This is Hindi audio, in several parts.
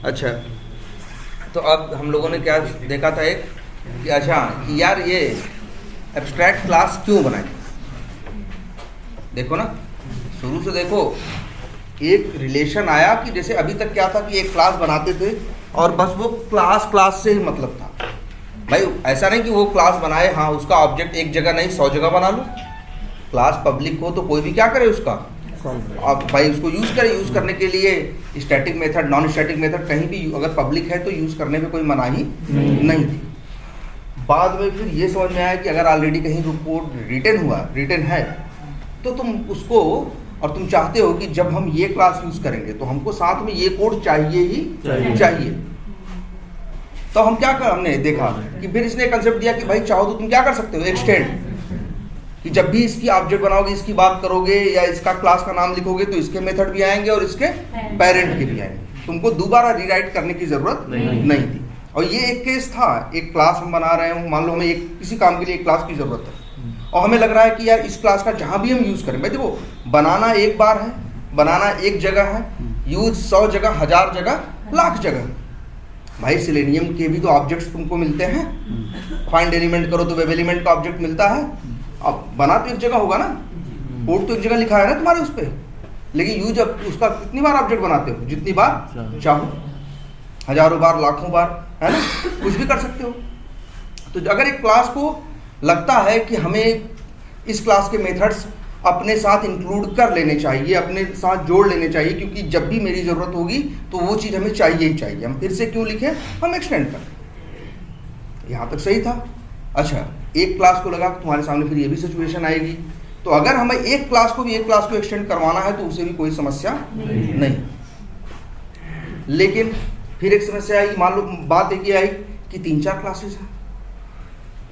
अच्छा, तो अब हम लोगों ने क्या देखा था एक कि अच्छा कि यार ये एब्स्ट्रैक्ट क्लास क्यों बनाए। देखो ना, शुरू से देखो एक रिलेशन आया कि जैसे अभी तक क्या था कि एक क्लास बनाते थे और बस वो क्लास से ही मतलब था। भाई ऐसा नहीं कि वो क्लास बनाए, हाँ उसका ऑब्जेक्ट एक जगह नहीं 100 जगह बना लो। क्लास पब्लिक हो तो कोई भी क्या करे उसका, अब भाई उसको यूज़ करें। यूज़ करने के लिए static method, non static method कहीं भी अगर पब्लिक है तो यूज़ करने में कोई मनाही नहीं थी। बाद में फिर ये समझ में आया कि अगर ऑलरेडी कहीं कोड रिटन है तो तुम उसको, और तुम चाहते हो कि जब हम ये क्लास यूज़ करेंगे तो हमको साथ में ये कोड चाहिए ही चाहिए। तो हम क्या कर, हमने देखा कि फिर इसने कंसेप्ट दिया कि भाई चाहो तो तुम क्या कर सकते हो, एक्सटेंड, कि जब भी इसकी ऑब्जेक्ट बनाओगे, इसकी बात करोगे या इसका क्लास का नाम लिखोगे तो इसके मेथड भी आएंगे और इसके पेरेंट के भी आएंगे। तुमको दोबारा रीराइट करने की जरूरत नहीं थी। और ये एक केस था, एक क्लास हम बना रहे हैं, मान लो हमें किसी काम के लिए एक क्लास की जरूरत है और हमें लग रहा है कि यार इस क्लास का जहां भी हम यूज करें, भाई देखो बनाना एक बार है, बनाना एक जगह है, यूज 100 जगह, 1000 जगह, लाख जगह। भाई सेलेनियम के भी तो ऑब्जेक्ट्स तुमको मिलते हैं, फाइंड एलिमेंट करो तो वेब एलिमेंट का ऑब्जेक्ट मिलता है। अब बना तो एक जगह होगा ना, कोड तो एक जगह लिखा है ना तुम्हारे उस पर, लेकिन यूज अब उसका कितनी बार ऑब्जेक्ट बनाते हो, जितनी बार चाहो, हजारों बार, लाखों बार, है ना, कुछ भी कर सकते हो। तो अगर एक क्लास को लगता है कि हमें इस क्लास के मेथड्स अपने साथ इंक्लूड कर लेने चाहिए, अपने साथ जोड़ लेने चाहिए, क्योंकि जब भी मेरी ज़रूरत होगी तो वो चीज़ हमें चाहिए ही चाहिए, हम फिर से क्यों लिखें, हम एक्सटेंड करें। यहाँ तक सही था। अच्छा, एक क्लास को लगा तुम्हारे सामने फिर ये भी सिचुएशन आएगी, तो अगर हमें एक क्लास को भी एक क्लास को एक्सटेंड करवाना है तो उसे भी कोई समस्या नहीं। लेकिन फिर एक समस्या आई, मान लो बात एक ही आई कि 3-4 क्लासेस हैं,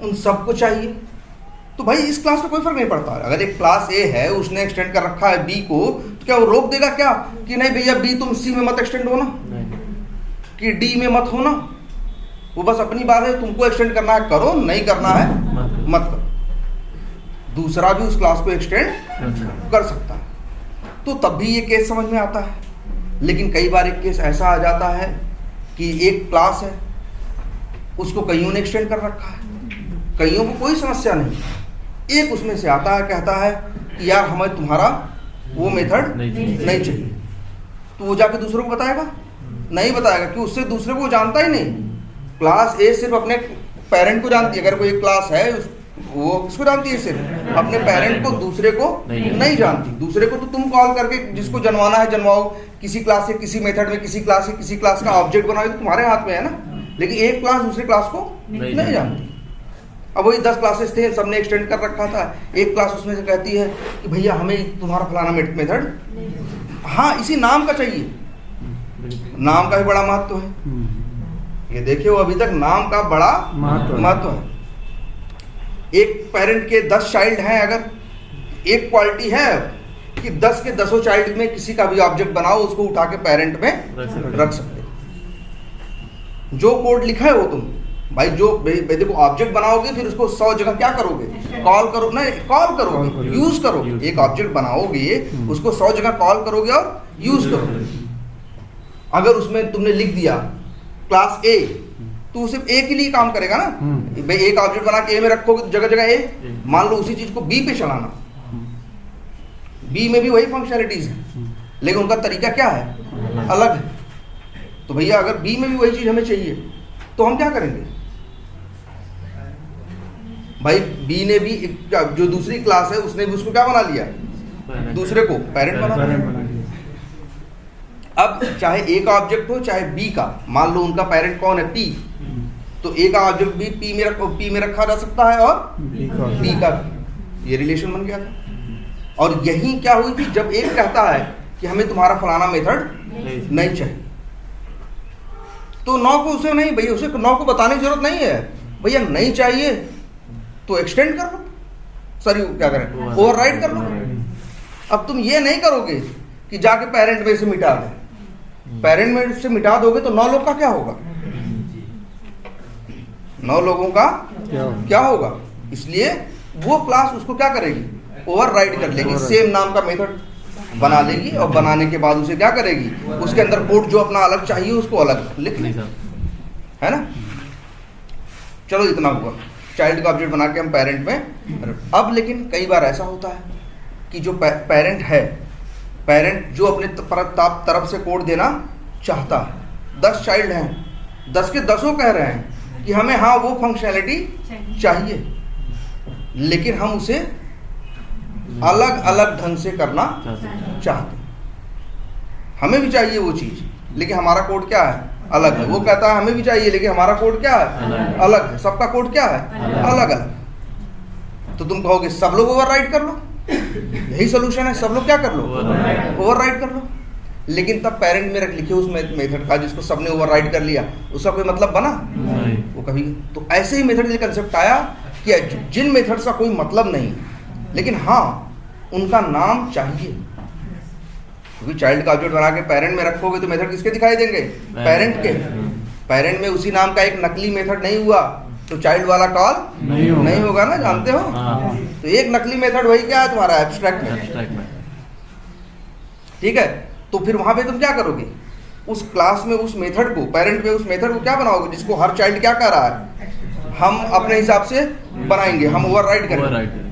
उन सबको चाहिए, तो भाई इस क्लास में कोई फर्क नहीं पड़ता। अगर एक क्लास ए है, उसने एक्सटेंड कर रखा है बी को, तो क्या वो रोक देगा क्या कि नहीं भैया बी तुम सी में मत एक्सटेंड होना, कि डी में मत होना। वो बस अपनी बात है, तुमको एक्सटेंड करना है करो, नहीं करना है मत करो। दूसरा भी उस क्लास को एक्सटेंड कर सकता है, तो तब भी ये केस समझ में आता है। लेकिन कई बार एक केस ऐसा आ जाता है कि एक क्लास है, उसको कईयों ने एक्सटेंड कर रखा है, कईयों को कोई समस्या नहीं, एक उसमें से आता है कहता है कि यार हमें तुम्हारा वो मेथड नहीं चाहिए, तो वो जाके दूसरों को बताएगा नहीं बताएगा, कि उससे दूसरे को जानता ही नहीं। क्लास ए सिर्फ अपने पेरेंट को जानती है, अगर कोई क्लास है वो किसको जानती है, सिर्फ अपने पेरेंट को, दूसरे को नहीं जानती। दूसरे को तो तुम कॉल करके जिसको जनवाना है जनवाओ, किसी क्लास से किसी मेथड में किसी क्लास का ऑब्जेक्ट बनाओ, तो तुम्हारे हाथ में है ना। लेकिन एक क्लास दूसरे क्लास को नहीं जानती। अब वही 10 क्लासेस थे, सबने एक्सटेंड कर रखा था, एक क्लास उसमें से कहती है कि भैया हमें तुम्हारा फलाना मेथड, हाँ इसी नाम का चाहिए, नाम का भी बड़ा महत्व है। ये देखिए, अभी तक नाम का बड़ा महत्व है। एक पेरेंट के 10 चाइल्ड हैं, अगर एक क्वालिटी है कि 10 के 10 चाइल्ड में किसी का भी ऑब्जेक्ट बनाओ, उसको उठा के पेरेंट में रख सकते हो। जो कोड लिखा है वो तुम भाई जो देखो ऑब्जेक्ट बनाओगे, फिर उसको 100 जगह क्या करोगे, कॉल करोगे, यूज करोगे। एक ऑब्जेक्ट बनाओगे, उसको 100 जगह कॉल करोगे और यूज करोगे। अगर उसमें तुमने लिख दिया क्लास ए, तो सिर्फ ए के लिए काम करेगा ना। भाई एक ऑब्जेक्ट बना के ए में रखोगे तो जगह जगह ए। मान लो उसी चीज को बी पे चलाना, बी में भी वही फंक्शनलिटीज है, लेकिन उनका तरीका क्या है, अलग है। तो भैया अगर बी में भी वही चीज हमें चाहिए तो हम क्या करेंगे, भाई बी ने भी जो दूसरी क्लास है उसने भी उसको क्या बना लिया, दूसरे को पेरेंट बना लिया। अब चाहे ए का ऑब्जेक्ट हो चाहे बी का, मान लो उनका पेरेंट कौन है, पी, तो ए का ऑब्जेक्ट भी पी में रखा जा सकता है और बी का, ये रिलेशन बन गया था। और यही क्या हुई थी, जब एक कहता है कि हमें तुम्हारा फलाना मेथड नहीं चाहिए, तो 9 को उसे नहीं, भैया उसे 9 को बताने की जरूरत नहीं है, भैया नहीं चाहिए तो एक्सटेंड कर लो। सॉरी क्या करें, ओवरराइड कर लो। अब तुम ये नहीं करोगे कि जाके पेरेंट में से मिटा दें। पेरेंट में से मिटा दोगे तो 9 लोग का क्या होगा, 9 लोगों का क्या होगा। इसलिए वो क्लास उसको क्या करेगी, ओवरराइड कर लेगी, सेम नाम का मेथड बना लेगी और बनाने के बाद उसे क्या करेगी, उसके अंदर कोड जो अपना अलग चाहिए उसको अलग लिख लेगा, है ना। चलो इतना हुआ, चाइल्ड का ऑब्जेक्ट बना के हम पेरेंट में। अब लेकिन कई बार ऐसा होता है कि जो पेरेंट है, पेरेंट जो अपने तरफ से कोड देना चाहता है, 10 चाइल्ड हैं, 10 के 10 कह रहे हैं कि हमें हाँ वो फंक्शनैलिटी चाहिए, लेकिन हम उसे अलग अलग ढंग से करना चाहते, हमें भी चाहिए वो चीज़ लेकिन हमारा कोड क्या है, अलग है। वो कहता है हमें भी चाहिए लेकिन हमारा कोड क्या है, अलग है। सबका कोड क्या है, अलग अलग। तो तुम कहोगे सब लोग ओवरराइड कर लो, यही सोल्यूशन है, सब लोग क्या कर लो, ओवरराइड कर लो। लेकिन तब पेरेंट में रख लिखे उस मेथड का जिसको सबने ओवरराइड कर लिया, उसका कोई मतलब बना वो कभी। तो ऐसे ही मेथड का कंसेप्ट आया कि जिन मेथड्स का कोई मतलब नहीं लेकिन हाँ उनका नाम चाहिए, क्योंकि चाइल्ड का ऑब्जेक्ट बना के पेरेंट में रखोगे तो मेथड किसके दिखाई देंगे, पेरेंट के। पेरेंट में उसी नाम का एक नकली मेथड नहीं हुआ तो चाइल्ड वाला कॉल नहीं होगा ना, जानते हो। तो एक नकली मेथड वही क्या है तुम्हारा, एब्स्ट्रैक्ट मेथड, ठीक है। तो फिर वहां पे तुम क्या करोगे, उस क्लास में उस मेथड को, पेरेंट में उस मेथड को क्या बनाओगे जिसको हर चाइल्ड क्या कर रहा है, हम अपने हिसाब से बनाएंगे, हम ओवरराइड करेंगे।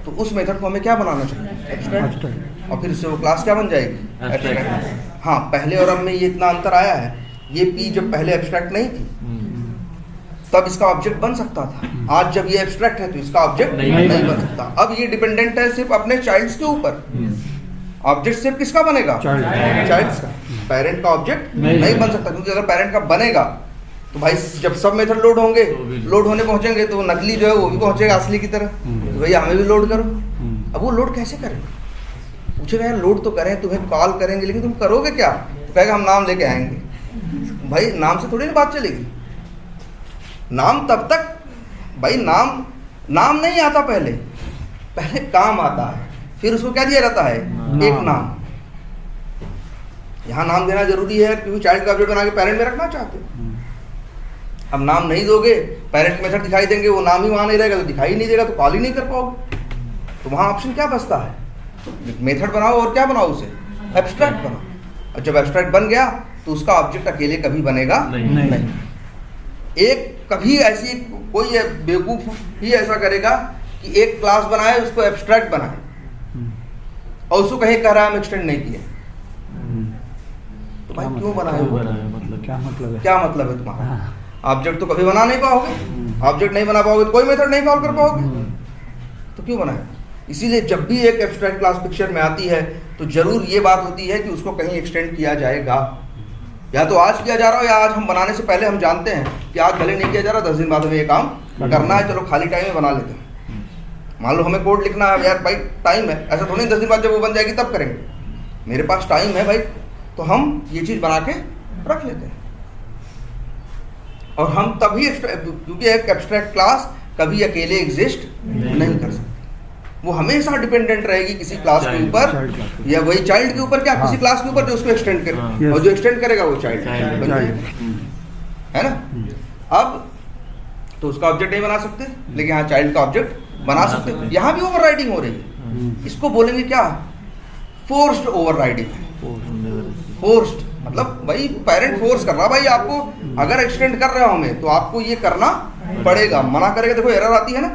तो उस मेथड को हमें क्या बनाना चाहिए, एब्स्ट्रैक्ट, और फिर उससे वो क्लास क्या बन जाएगी, एब्स्ट्रैक्ट। हाँ, पहले और अब में ये इतना अंतर आया है, ये पी जब पहले एब्स्ट्रैक्ट नहीं थी तब इसका ऑब्जेक्ट बन सकता था, आज जब ये एब्स्ट्रैक्ट है तो इसका ऑब्जेक्ट नहीं बन सकता। अब ये डिपेंडेंट है सिर्फ अपने चाइल्ड्स के ऊपर, ऑब्जेक्ट सिर्फ किसका बनेगा, चाइल्ड्स का। पेरेंट का ऑब्जेक्ट नहीं बन सकता, क्योंकि अगर पेरेंट का बनेगा तो भाई जब सब मेथड लोड होंगे, लोड होने पहुंचेंगे तो नकली जो है वो भी पहुंचेगा असली की तरह, तो भैया हमें भी लोड करो। अब वो लोड कैसे करें, पूछेगा यार लोड तो करें, तुम्हें कॉल करेंगे लेकिन तुम करोगे क्या, तो कहेगा हम नाम लेके आएंगे। भाई नाम से थोड़ी ना बात चलेगी, नाम तब तक, भाई नाम नहीं आता, पहले काम आता है, फिर उसको क्या दिया जाता है, एक नाम। यहाँ नाम देना जरूरी है क्योंकि चाइल्ड का ऑब्जेक्ट बना के पेरेंट में रखना चाहते हो। अब नाम नहीं दोगे, पेरेंट मेथड दिखाई देंगे, वो नाम ही वहाँ नहीं रहेगा तो दिखाई नहीं देगा, तो कॉल ही नहीं कर पाओगे। तो वहाँ ऑप्शन क्या बचता है, मेथड बनाओ और क्या बनाओ, उसे एब्स्ट्रैक्ट बनाओ। और जब एब्स्ट्रैक्ट बन गया तो उसका ऑब्जेक्ट अकेले कभी बनेगा नहीं। एक कभी ऐसी कोई बेवकूफ ही ऐसा करेगा कि एक क्लास बनाए उसको एब्स्ट्रैक्ट बनाए और उसको कहीं कह रहा है हम एक्सटेंड नहीं किए, तो भाई क्यों बनाए, मतलब क्या मतलब है तुम्हारा। ऑब्जेक्ट तो कभी बना नहीं पाओगे, ऑब्जेक्ट नहीं बना पाओगे तो कोई मेथड नहीं कॉल कर पाओगे, तो क्यों बनाए। इसीलिए जब भी एक एब्स्ट्रैक्ट क्लास पिक्चर में आती है तो जरूर ये बात होती है कि उसको कहीं एक्सटेंड किया जाएगा, या तो आज किया जा रहा हो या आज हम बनाने से पहले हम जानते हैं कि आज भले नहीं किया जा रहा, 10 दिन बाद हमें ये काम करना है, चलो खाली टाइम में बना लेते हैं। मान लो हमें कोड लिखना है, यार भाई टाइम है, ऐसा थोड़ी 10 दिन बाद जब वो बन जाएगी तब करेंगे, मेरे पास टाइम है भाई, तो हम ये चीज़ बना के रख लेते हैं। और हम तभी, क्योंकि एक एब्स्ट्रैक्ट क्लास कभी अकेले एग्जिस्ट नहीं कर सकती, वो हमेशा डिपेंडेंट रहेगी किसी क्लास के ऊपर, या वही चाइल्ड के ऊपर, क्या किसी क्लास के ऊपर जो उसको एक्सटेंड करे, और जो एक्सटेंड करेगा वो चाइल्ड है ना। अब तो उसका ऑब्जेक्ट नहीं बना सकते, लेकिन यहाँ चाइल्ड का ऑब्जेक्ट बना सकते। यहाँ भी ओवरराइडिंग हो रही है, इसको बोलेंगे क्या, फोर्स्ड ओवरराइडिंग। फोर्स्ड मतलब भाई पेरेंट फोर्स कर रहा, भाई आपको अगर एक्सटेंड कर रहे हो हमें तो आपको ये करना पड़ेगा, मना करेगा देखो एरर आती है ना,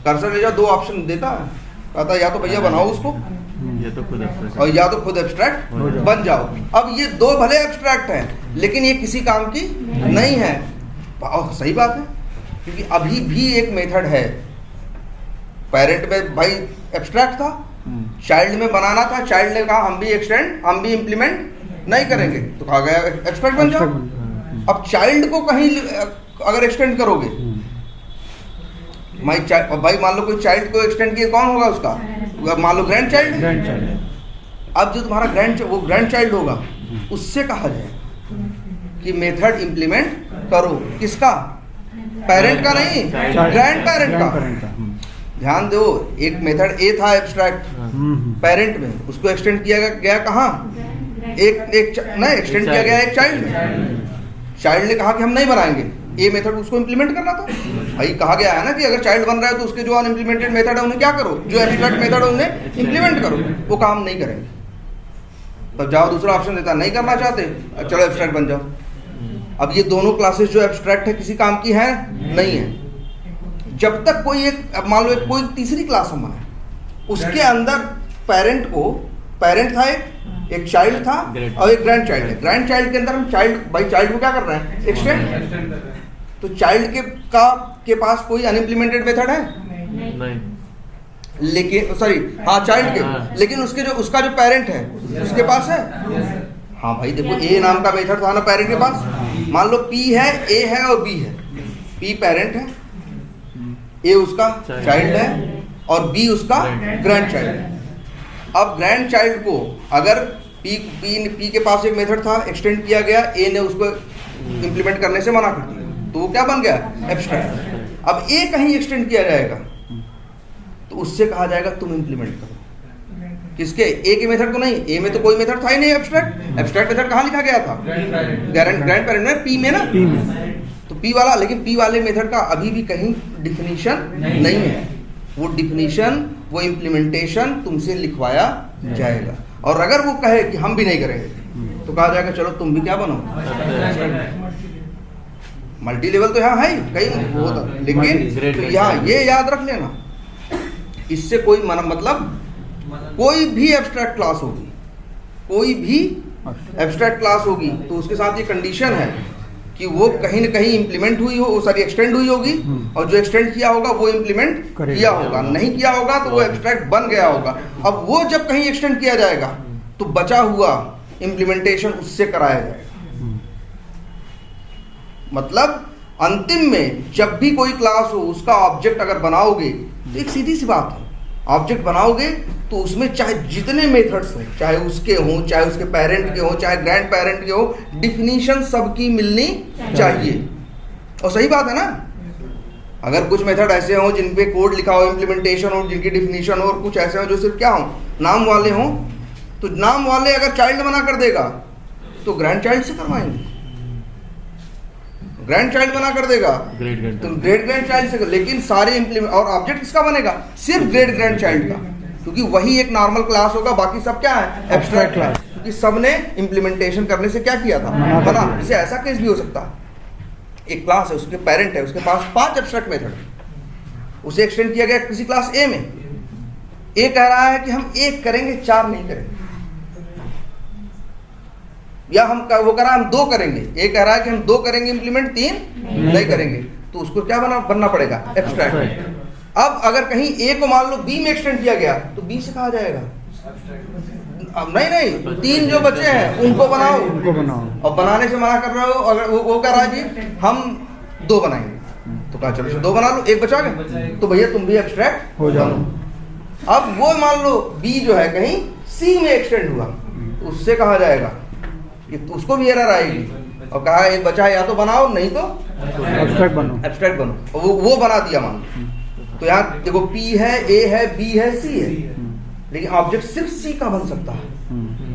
कर्सर ले जाओ, 2 ऑप्शन देता है, कहता है या तो भैया बनाओ उसको, ये तो खुद एब्स्ट्रैक्ट, और या तो खुद एब्स्ट्रैक्ट बन जाओ। अब ये 2 भले एब्स्ट्रैक्ट हैं लेकिन ये किसी काम की नहीं है। सही बात है, क्योंकि अभी भी एक मेथड है, पेरेंट में भाई एब्स्ट्रैक्ट था, चाइल्ड में बनाना था, चाइल्ड ने कहा हम भी एक्सटेंड, हम भी इम्प्लीमेंट नहीं करेंगे, तो कहा गया एब्स्ट्रैक्ट बन जाओ। अब चाइल्ड को कहीं अगर एक्सटेंड करोगे, भाई मान लो कोई चाइल्ड को एक्सटेंड किए, कौन होगा उसका, मान लो ग्रैंड चाइल्ड। अब जो तुम्हारा ग्रैंड चाइल्ड होगा, उससे कहा जाए कि मेथड इंप्लीमेंट करो, किसका, पेरेंट का नहीं, ग्रैंड पेरेंट का। ध्यान दो, एक मेथड ए था एब्स्ट्रैक्ट पेरेंट में, उसको एक्सटेंड किया गया कहाँ, नहीं एक्सटेंड किया गया एक चाइल्ड में। चाइल्ड ने कहा कि हम नहीं बनाएंगे, ए मेथड उसको इम्प्लीमेंट करना था। भाई कहा गया है ना कि अगर चाइल्ड बन रहा है तो उसके जो अनइम्प्लीमेंटेड मेथड है उन्हें क्या करो, जो एब्स्ट्रैक्ट मेथड है उन्हें इम्प्लीमेंट करो। वो काम नहीं करेंगे, तब जाओ दूसरा ऑप्शन देता, नहीं करना चाहते चलो एब्स्ट्रैक्ट बन जाओ। अब ये दोनों क्लासेस जो एब्स्ट्रैक्ट है किसी काम की है नहीं है, जब तक कोई एक, अब मान लो कोई तीसरी क्लास हम बनाए, उसके अंदर पेरेंट था, एक चाइल्ड था और एक ग्रैंड चाइल्ड है। ग्रैंड चाइल्ड के अंदर हम चाइल्ड को क्या कर रहे हैं, एक्सटेंड। तो चाइल्ड के पास कोई अनइम्प्लीमेंटेड मेथड है नहीं, लेकिन चाइल्ड के, लेकिन उसका जो पेरेंट है उसके पास है। हाँ भाई देखो, ए नाम का मेथड था ना पेरेंट के पास, मान लो पी है, ए है और बी है। पी पेरेंट है, ए उसका चाइल्ड है और बी उसका ग्रैंड चाइल्ड है। अब ग्रैंड चाइल्ड को अगर पी के पास एक मेथड था, एक्सटेंड किया गया, ए ने उसको इंप्लीमेंट करने से मना कर दिया, तो वो क्या बन गया, एब्स्ट्रैक्ट। अब ए कहीं एक्सटेंड किया जाएगा तो उससे कहा जाएगा तुम इंप्लीमेंट करो। किसके, ए के मेथड को नहीं, ए में तो कोई मेथड था ही नहीं एब्स्ट्रैक्ट। एब्स्ट्रैक्ट मेथड कहाँ लिखा गया था, ग्रैंड पेरेंट में, पी में ना, तो पी वाला, लेकिन पी वाले मेथड का अभी भी कहीं डिफिनीशन नहीं है। वो डिफिनीशन, वो इम्प्लीमेंटेशन तुमसे लिखवाया जाएगा। और अगर वो कहे कि हम भी नहीं करेंगे तो कहा जाएगा चलो तुम भी क्या बनो, मल्टी लेवल तो यहाँ है ही कहीं होता, लेकिन तो यहाँ ये याद रख लेना, इससे कोई मतलब कोई भी एब्स्ट्रैक्ट क्लास होगी, कोई भी एब्स्ट्रैक्ट क्लास होगी तो उसके साथ ये कंडीशन है कि वो कहीं न कहीं इंप्लीमेंट हुई हो, सॉरी एक्सटेंड हुई होगी, और जो एक्सटेंड किया होगा वो इंप्लीमेंट किया होगा, नहीं किया होगा तो वो एब्स्ट्रैक्ट बन गया होगा। अब वो जब कहीं एक्सटेंड किया जाएगा तो बचा हुआ इंप्लीमेंटेशन उससे कराया जाएगा। मतलब अंतिम में जब भी कोई क्लास हो उसका ऑब्जेक्ट अगर बनाओगे तो एक सीधी सी बात है, ऑब्जेक्ट बनाओगे तो उसमें चाहे जितने मेथड्स हों, चाहे उसके हों, चाहे उसके पेरेंट के हों, चाहे ग्रैंड पेरेंट के हों, डिफिनीशन सबकी मिलनी चाहिए। और सही बात है ना, अगर कुछ मेथड ऐसे हों जिन पे कोड लिखा हो, इम्प्लीमेंटेशन हो, जिनकी डिफिनीशन हो, और कुछ ऐसे हो जो सिर्फ क्या हो, नाम वाले हों, तो नाम वाले अगर चाइल्ड बना कर देगा तो ग्रैंड चाइल्ड से करवाएंगे, ग्रैंड चाइल्ड बना कर देगा तो ग्रेट ग्रैंड चाइल्ड से, लेकिन सारे इम्प्लीमेंट, और ऑब्जेक्ट किसका बनेगा, सिर्फ ग्रेट ग्रैंड चाइल्ड का, क्योंकि वही एक नॉर्मल क्लास होगा, बाकी सब क्या है, एब्स्ट्रैक्ट क्लास, क्योंकि सबने इम्प्लीमेंटेशन करने से क्या किया था, बना। जैसे ऐसा केस भी हो सकता है, एक क्लास है, उसके पेरेंट है, उसके पास 5 एब्स्ट्रैक्ट मेथड, उसे एक्सटेंड किया गया किसी क्लास ए में। ए कह रहा है कि हम 1 करेंगे, 4 नहीं करेंगे, या हम वो कह रहा है हम 2 करेंगे, ए कह रहा है कि हम 2 करेंगे इम्प्लीमेंट, 3 नहीं करेंगे, तो उसको क्या बनना पड़ेगा, एब्स्ट्रैक्ट। अब अगर कहीं ए को मान लो बी में एक्सटेंड किया गया तो बी से कहा जाएगा अब नहीं 3 जो बचे हैं उनको बनाओ, और बनाने से मना कर रहे हो, अगर वो कह रहा है जी हम 2 बनाएंगे, तो कहा चलो 2 बना लो, 1 बचा गया, तो भैया तुम भी एब्स्ट्रैक्ट हो जाओ। अब वो मान लो बी जो है कहीं सी में एक्सटेंड हुआ तो उससे कहा जाएगा, तो उसको भी एरर आएगी, और कहा एक बचा है, या तो बनाओ नहीं तो एब्स्ट्रैक्ट बनो, और वो बना दिया मान लो। तो यहाँ देखो P है, A है, B है, C है, लेकिन ऑब्जेक्ट सिर्फ C का बन सकता है,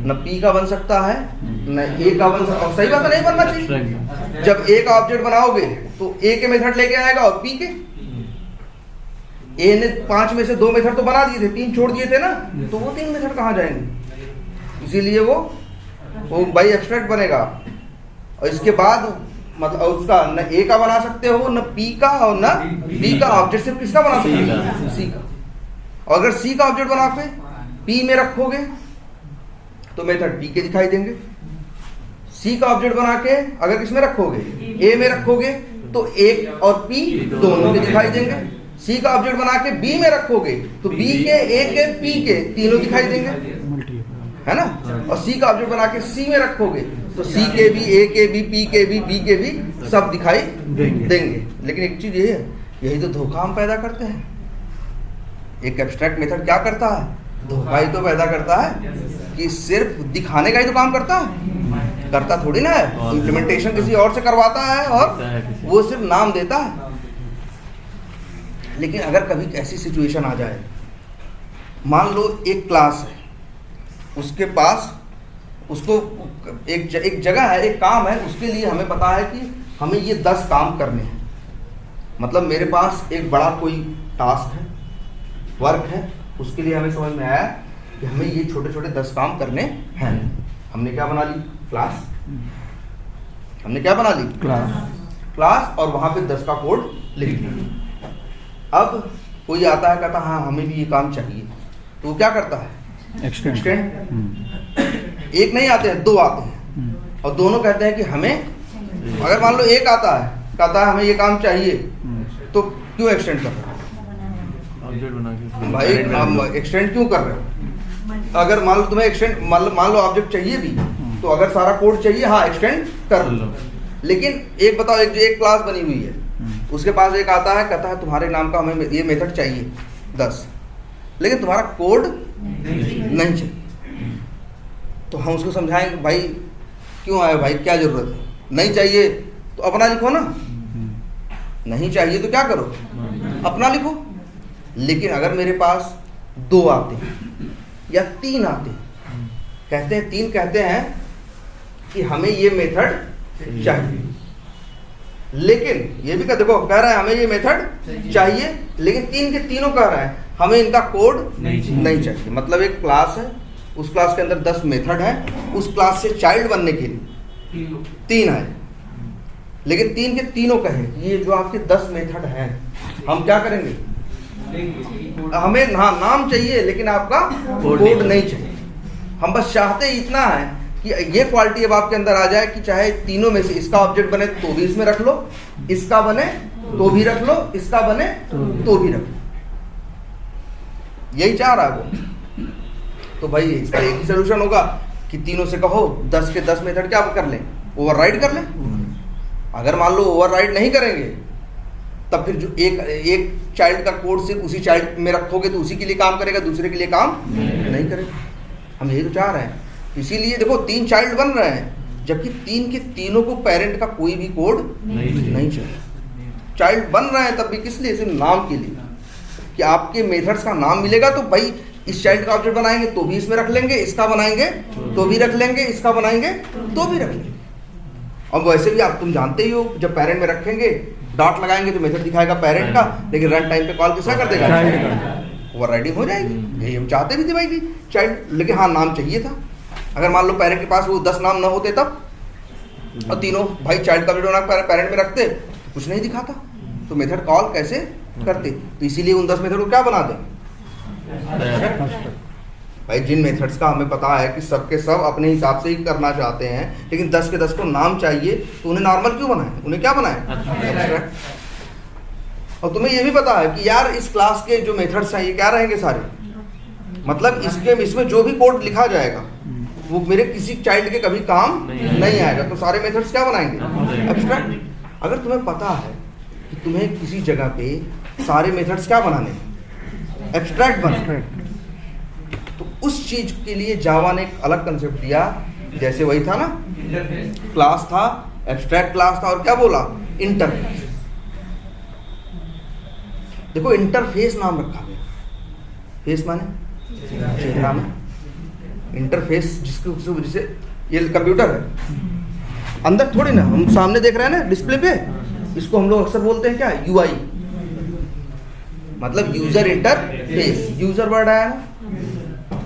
न P का बन सकता है, न A का बन सकता है। सही बात है, नहीं बनना चाहिए। जब A का ऑब्जेक्ट बनाओगे तो A के मेथड लेके आएगा और P के, A ने 5 में से 2 मेथड तो बना दिए थे, 3 छोड़ दिए थे ना, तो वो 3 मेथड कहाँ जाएंगे, इसीलिए वो बाई एब्स्ट्रैक्ट बनेगा। और इसके बाद मतलब उसका न ए का बना सकते हो, न पी का और न बी का, ऑब्जेक्ट सिर्फ किसका बना सकते हो, सी का। और अगर सी का ऑब्जेक्ट बना के पी में रखोगे तो मेथड पी के दिखाई देंगे, सी का ऑब्जेक्ट बना के अगर किसमें रखोगे, ए में रखोगे तो ए और पी दोनों के दिखाई देंगे, सी का ऑब्जेक्ट बना के बी में रखोगे तो बी के, ए के, पी के तीनों दिखाई देंगे, है ना। और सी का ऑब्जेक्ट बना के सी में रखोगे तो सी के भी, ए के भी, पी के भी, बी के भी सब दिखाई देंगे। लेकिन एक चीज ये है, यही तो धोखा हम पैदा करते हैं। एक एब्स्ट्रैक्ट मेथड क्या करता है, धोखा ही तो पैदा करता है, कि सिर्फ दिखाने का ही तो काम करता है, करता थोड़ी ना है। इम्प्लीमेंटेशन किसी और से करवाता है और वो सिर्फ नाम देता है। लेकिन अगर कभी ऐसी सिचुएशन आ जाए, मान लो एक क्लास है, उसके पास उसको एक जगह है, एक काम है, उसके लिए हमें पता है कि हमें ये 10 काम करने हैं। मतलब मेरे पास एक बड़ा कोई टास्क है, वर्क है, उसके लिए हमें समझ में आया कि हमें ये छोटे छोटे 10 काम करने हैं। हमने क्या बना ली? क्लास। हमने क्या बना ली? क्लास। और वहां पे 10 का कोड लिख दिया। अब कोई आता है, कहता हाँ हमें भी ये काम चाहिए, तो वो क्या करता है? एक्सटेंड। एक नहीं आते हैं, 2 आते हैं, और दोनों कहते हैं कि हमें, अगर मान लो एक आता है, कहता है हमें ये काम चाहिए, तो क्यों एक्सटेंड कर रहे हो भाई? हम एक्सटेंड क्यों कर रहे हो? अगर मान लो तुम्हें एक्सटेंड, मान लो ऑब्जेक्ट चाहिए भी, तो अगर सारा कोड चाहिए, हाँ एक्सटेंड कर लो। लेकिन एक बताओ, एक क्लास बनी हुई है, उसके पास एक आता है, कहता है तुम्हारे नाम का हमें ये मेथड चाहिए 10, लेकिन तुम्हारा कोड नहीं चाहिए। तो हम उसको समझाएंगे भाई क्यों आए भाई, क्या जरूरत है? नहीं चाहिए तो अपना लिखो ना, नहीं चाहिए तो क्या करो? अपना लिखो। लेकिन अगर मेरे पास 2 आते हैं या 3 आते हैं, कहते हैं 3 कहते हैं कि हमें ये मेथड चाहिए, लेकिन ये भी देखो कह रहा है हमें ये मेथड चाहिए, लेकिन 3 के तीनों कह रहे हैं हमें इनका कोड नहीं चाहिए। मतलब एक क्लास है, उस क्लास के अंदर 10 मेथड है, उस क्लास से चाइल्ड बनने के लिए 3 आए, लेकिन 3 के तीनों कहे ये जो आपके 10 मेथड हैं, हम क्या करेंगे? हमें नाम चाहिए, लेकिन आपका कोड नहीं चाहिए। हम बस चाहते ही इतना है कि ये क्वालिटी अब आपके अंदर आ जाए कि चाहे तीनों में से इसका ऑब्जेक्ट बने तो भी इसमें रख लो, इसका बने तो भी रख लो, इसका बने तो भी रख लो। यही चाह रहा है वो। तो भाई इसका एक ही सोल्यूशन होगा कि तीनों से कहो 10 के 10 मेथड क्या कर लें? ओवरराइड कर लें। अगर मान लो ओवरराइड नहीं करेंगे, तब फिर जो एक चाइल्ड का कोड सिर्फ उसी चाइल्ड में रखोगे तो उसी के लिए काम करेगा, दूसरे के लिए काम नहीं करेगा। हम यही तो चाह रहे हैं। इसीलिए देखो 3 चाइल्ड बन रहे हैं, जबकि 3 के तीनों को पेरेंट का कोई भी कोड नहीं चाहिए। चाइल्ड बन रहे हैं तब भी किस लिए? सिर्फ नाम के लिए, कि आपके मेथड्स का नाम मिलेगा तो भाई इस चाइल्ड का ऑब्जेक्ट बनाएंगे तो भी इसमें रख लेंगे, इसका बनाएंगे तो भी रख लेंगे, इसका बनाएंगे तो भी रख लेंगे। और वैसे भी आप तुम जानते ही हो, जब पेरेंट में रखेंगे डॉट लगाएंगे तो मेथड दिखाएगा पेरेंट का, लेकिन रन टाइम पे कॉल किसका कर देगा? ओवरराइडिंग हो जाएगी। यही हम चाहते भी थे भाई कि चाइल्ड, लेकिन हाँ नाम चाहिए था। अगर मान लो पेरेंट के पास वो 10 नाम न होते तब, और तीनों भाई चाइल्ड का वीडियो ना पेरेंट में रखते तो कुछ नहीं दिखाता, तो मेथड कॉल कैसे करते? तो इसीलिए उन 10 मेथड को क्या बना दें भाई, जिन मेथड्स का हमें पता है कि सबके सब अपने हिसाब से ही करना चाहते हैं, लेकिन 10 के 10 को नाम चाहिए, तो उन्हें नॉर्मल क्यों बनाए? उन्हें क्या बनाए? एब्स्ट्रैक्ट। और तुम्हें ये भी पता है कि यार इस क्लास के जो मेथड्स हैं ये क्या रहेंगे सारे, मतलब इसमें जो भी कोड लिखा जाएगा वो मेरे किसी चाइल्ड के कभी काम नहीं आएगा, तो सारे मेथड्स क्या बनाएंगे? एब्स्ट्रैक्ट। अगर तुम्हें पता है कि तुम्हें किसी जगह पे सारे मेथड्स क्या बनाने हैं? एब्स्ट्रैक्ट बनाने, तो उस चीज के लिए जावा ने एक अलग कंसेप्ट दिया। जैसे वही था ना, क्लास था, एब्स्ट्रैक्ट क्लास था, और क्या बोला? इंटरफेस। देखो इंटरफेस नाम रखा गया, फेस माने चेहरा में, इंटरफेस जिसकी वजह से ये कंप्यूटर है अंदर थोड़ी ना, हम सामने देख रहे हैं ना डिस्प्ले पे, इसको हम लोग अक्सर बोलते हैं क्या? यूआई, मतलब यूजर इंटरफेस। यूजर वर्ड आया ना,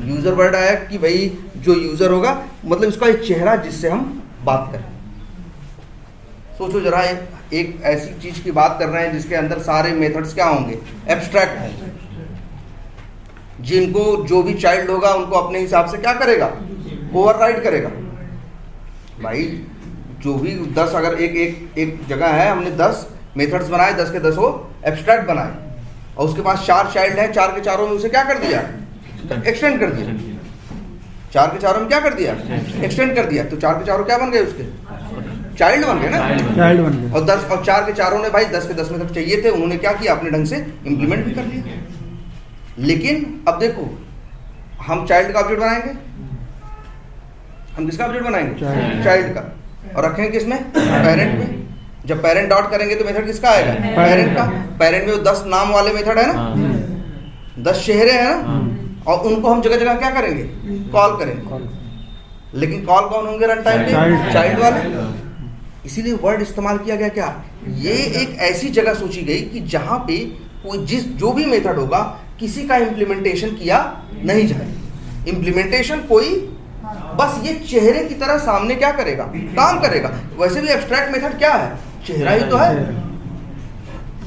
यूजर वर्ड आया कि भाई जो यूजर होगा, मतलब इसका एक चेहरा जिससे हम बात करें। सोचो जरा, एक ऐसी चीज की बात कर रहे हैं जिसके अंदर सारे मेथड्स क्या होंगे? एब्स्ट्रैक्ट होंगे, जिनको जो भी चाइल्ड होगा उनको अपने हिसाब से क्या करेगा? ओवरराइड करेगा। भाई जो भी 10, अगर एक जगह है हमने 10 मेथड्स बनाए, 10 के 10 वो एब्स्ट्रैक्ट बनाए, और उसके पास 4 चाइल्ड है, 4 के चारों में उसे क्या कर दिया? एक्सटेंड कर दिया। 4 के चारों में क्या कर दिया? एक्सटेंड कर दिया। तो 4 के चारों क्या बन गए? उसके चाइल्ड बन गए ना, चाइल्ड बन गए। और 4 के चारों ने भाई 10 के 10 मेथड चाहिए थे, उन्होंने क्या किया? अपने ढंग से इम्प्लीमेंट भी कर लिया। लेकिन अब देखो, हम चाइल्ड का ऑब्जेक्ट बनाएंगे, हम किसका ऑब्जेक्ट बनाएंगे? चाइल्ड का, और रखेंगे किसमें? पेरेंट में। जब पेरेंट डॉट करेंगे तो मेथड किसका आएगा? पेरेंट का। पेरेंट में वो 10 नाम वाले मेथड है ना, 10 चेहरे हैं ना, और उनको हम जगह जगह क्या करेंगे? कॉल करेंगे। लेकिन कॉल कौन होंगे रन टाइम पे? चाइल्ड वाले। इसीलिए वर्ड इस्तेमाल किया गया। क्या ये एक ऐसी जगह सोची गई कि जहां पे कोई जो भी मेथड होगा किसी का इम्प्लीमेंटेशन किया नहीं जाए। इम्प्लीमेंटेशन कोई बस ये चेहरे की तरह सामने क्या करेगा? काम करेगा। वैसे भी एब्स्ट्रैक्ट मेथड क्या है? चेहरा ही तो है,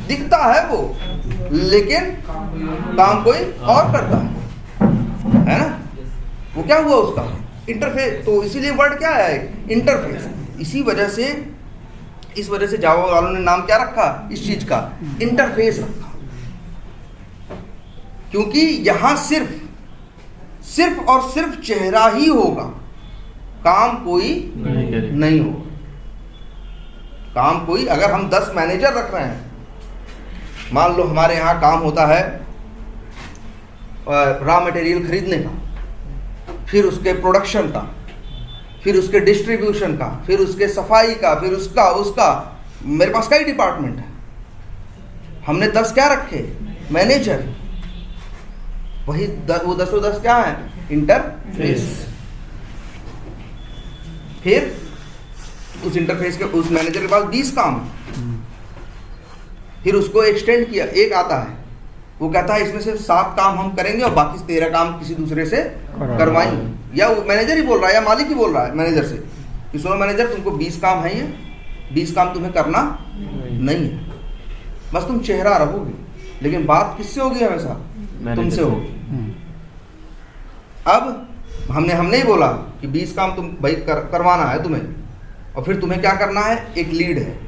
दिखता है वो, लेकिन काम कोई और करता है ना? वो क्या हुआ उसका? इंटरफेस। तो इसीलिए वर्ड क्या है? इंटरफेस। इसी वजह से, इस वजह से जावा वालों ने नाम क्या रखा इस चीज का? इंटरफेस रखा। क्योंकि यहां सिर्फ और सिर्फ चेहरा ही होगा, काम कोई नहीं होगा। काम कोई, अगर हम 10 मैनेजर रख रहे हैं, मान लो हमारे यहाँ काम होता है रॉ मटेरियल खरीदने का, फिर उसके प्रोडक्शन का, फिर उसके डिस्ट्रीब्यूशन का, फिर उसके सफाई का, फिर उसका मेरे पास कई डिपार्टमेंट है। हमने 10 क्या रखे? मैनेजर। वही वो 10 क्या है? इंटरफेस। फिर उस इंटरफेस के, उस मैनेजर के पास 20 काम, फिर उसको एक्सटेंड किया, एक आता है, वो कहता है इसमें से 7 काम हम करेंगे और बाकी 13 काम किसी दूसरे से करवाएंगे। या वो मैनेजर ही बोल रहा है या मालिक ही बोल रहा है मैनेजर से कि सुनो मैनेजर, तुमको 20 काम है, ये 20 काम तुम्हें करना नहीं है, बस तुम चेहरा रहोगे, लेकिन बात किससे होगी? हमेशा तुमसे होगी। अब हमने ही बोला कि 20 काम तुम भाई करवाना है तुम्हें, और फिर तुम्हें क्या करना है? एक लीड है,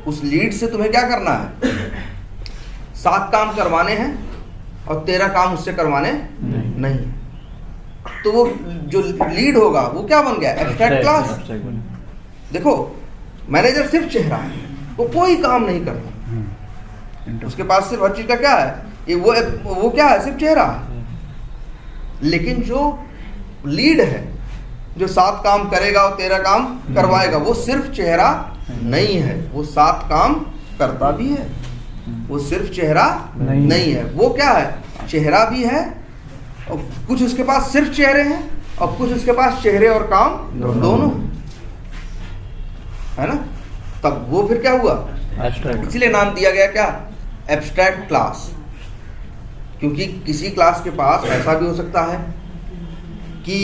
उस लीड से तुम्हें क्या करना है? 7 काम करवाने हैं और 13 काम उससे करवाने नहीं। तो वो जो लीड होगा वो क्या बन गया? Abstract class. देखो मैनेजर सिर्फ चेहरा है, वो कोई काम नहीं करता, उसके पास सिर्फ हर चीज का क्या है? ये वो क्या है? सिर्फ चेहरा है। लेकिन जो लीड है, जो 7 काम करेगा और 13 काम करवाएगा, वो सिर्फ चेहरा नहीं है, वो 7 काम करता भी है, वो सिर्फ चेहरा नहीं है। वो क्या है? चेहरा भी है, और कुछ उसके पास सिर्फ चेहरे हैं और कुछ उसके पास चेहरे और काम दोनों है ना? तब वो फिर क्या हुआ? इसलिए नाम दिया गया क्या? Abstract class. क्योंकि किसी क्लास के पास ऐसा भी हो सकता है कि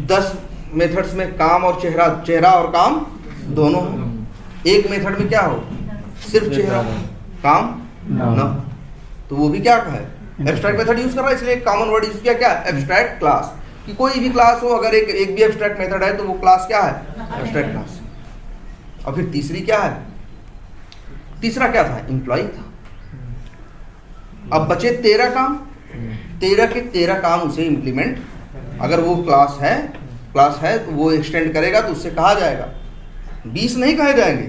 10 मेथड्स में काम और चेहरा और काम दोनों हो। एक मेथड में क्या हो? सिर्फ चेहरा काम ना, तो वो भी क्या है? एब्स्ट्रैक्ट मेथड यूज कर रहा है। इसलिए कॉमन वर्ड यूज किया क्या? Abstract class. कि कोई भी क्लास हो, अगर एक भी एब्स्ट्रैक्ट मेथड है तो वो क्लास क्या है? Abstract class. और फिर तीसरी क्या है? तीसरा क्या था? एम्प्लॉय था। अब बचे 13 काम, 13 के 13 काम उसे इम्प्लीमेंट, अगर वो क्लास है तो वो एक्सटेंड करेगा तो उससे कहा जाएगा। 20 नहीं कहे जाएंगे,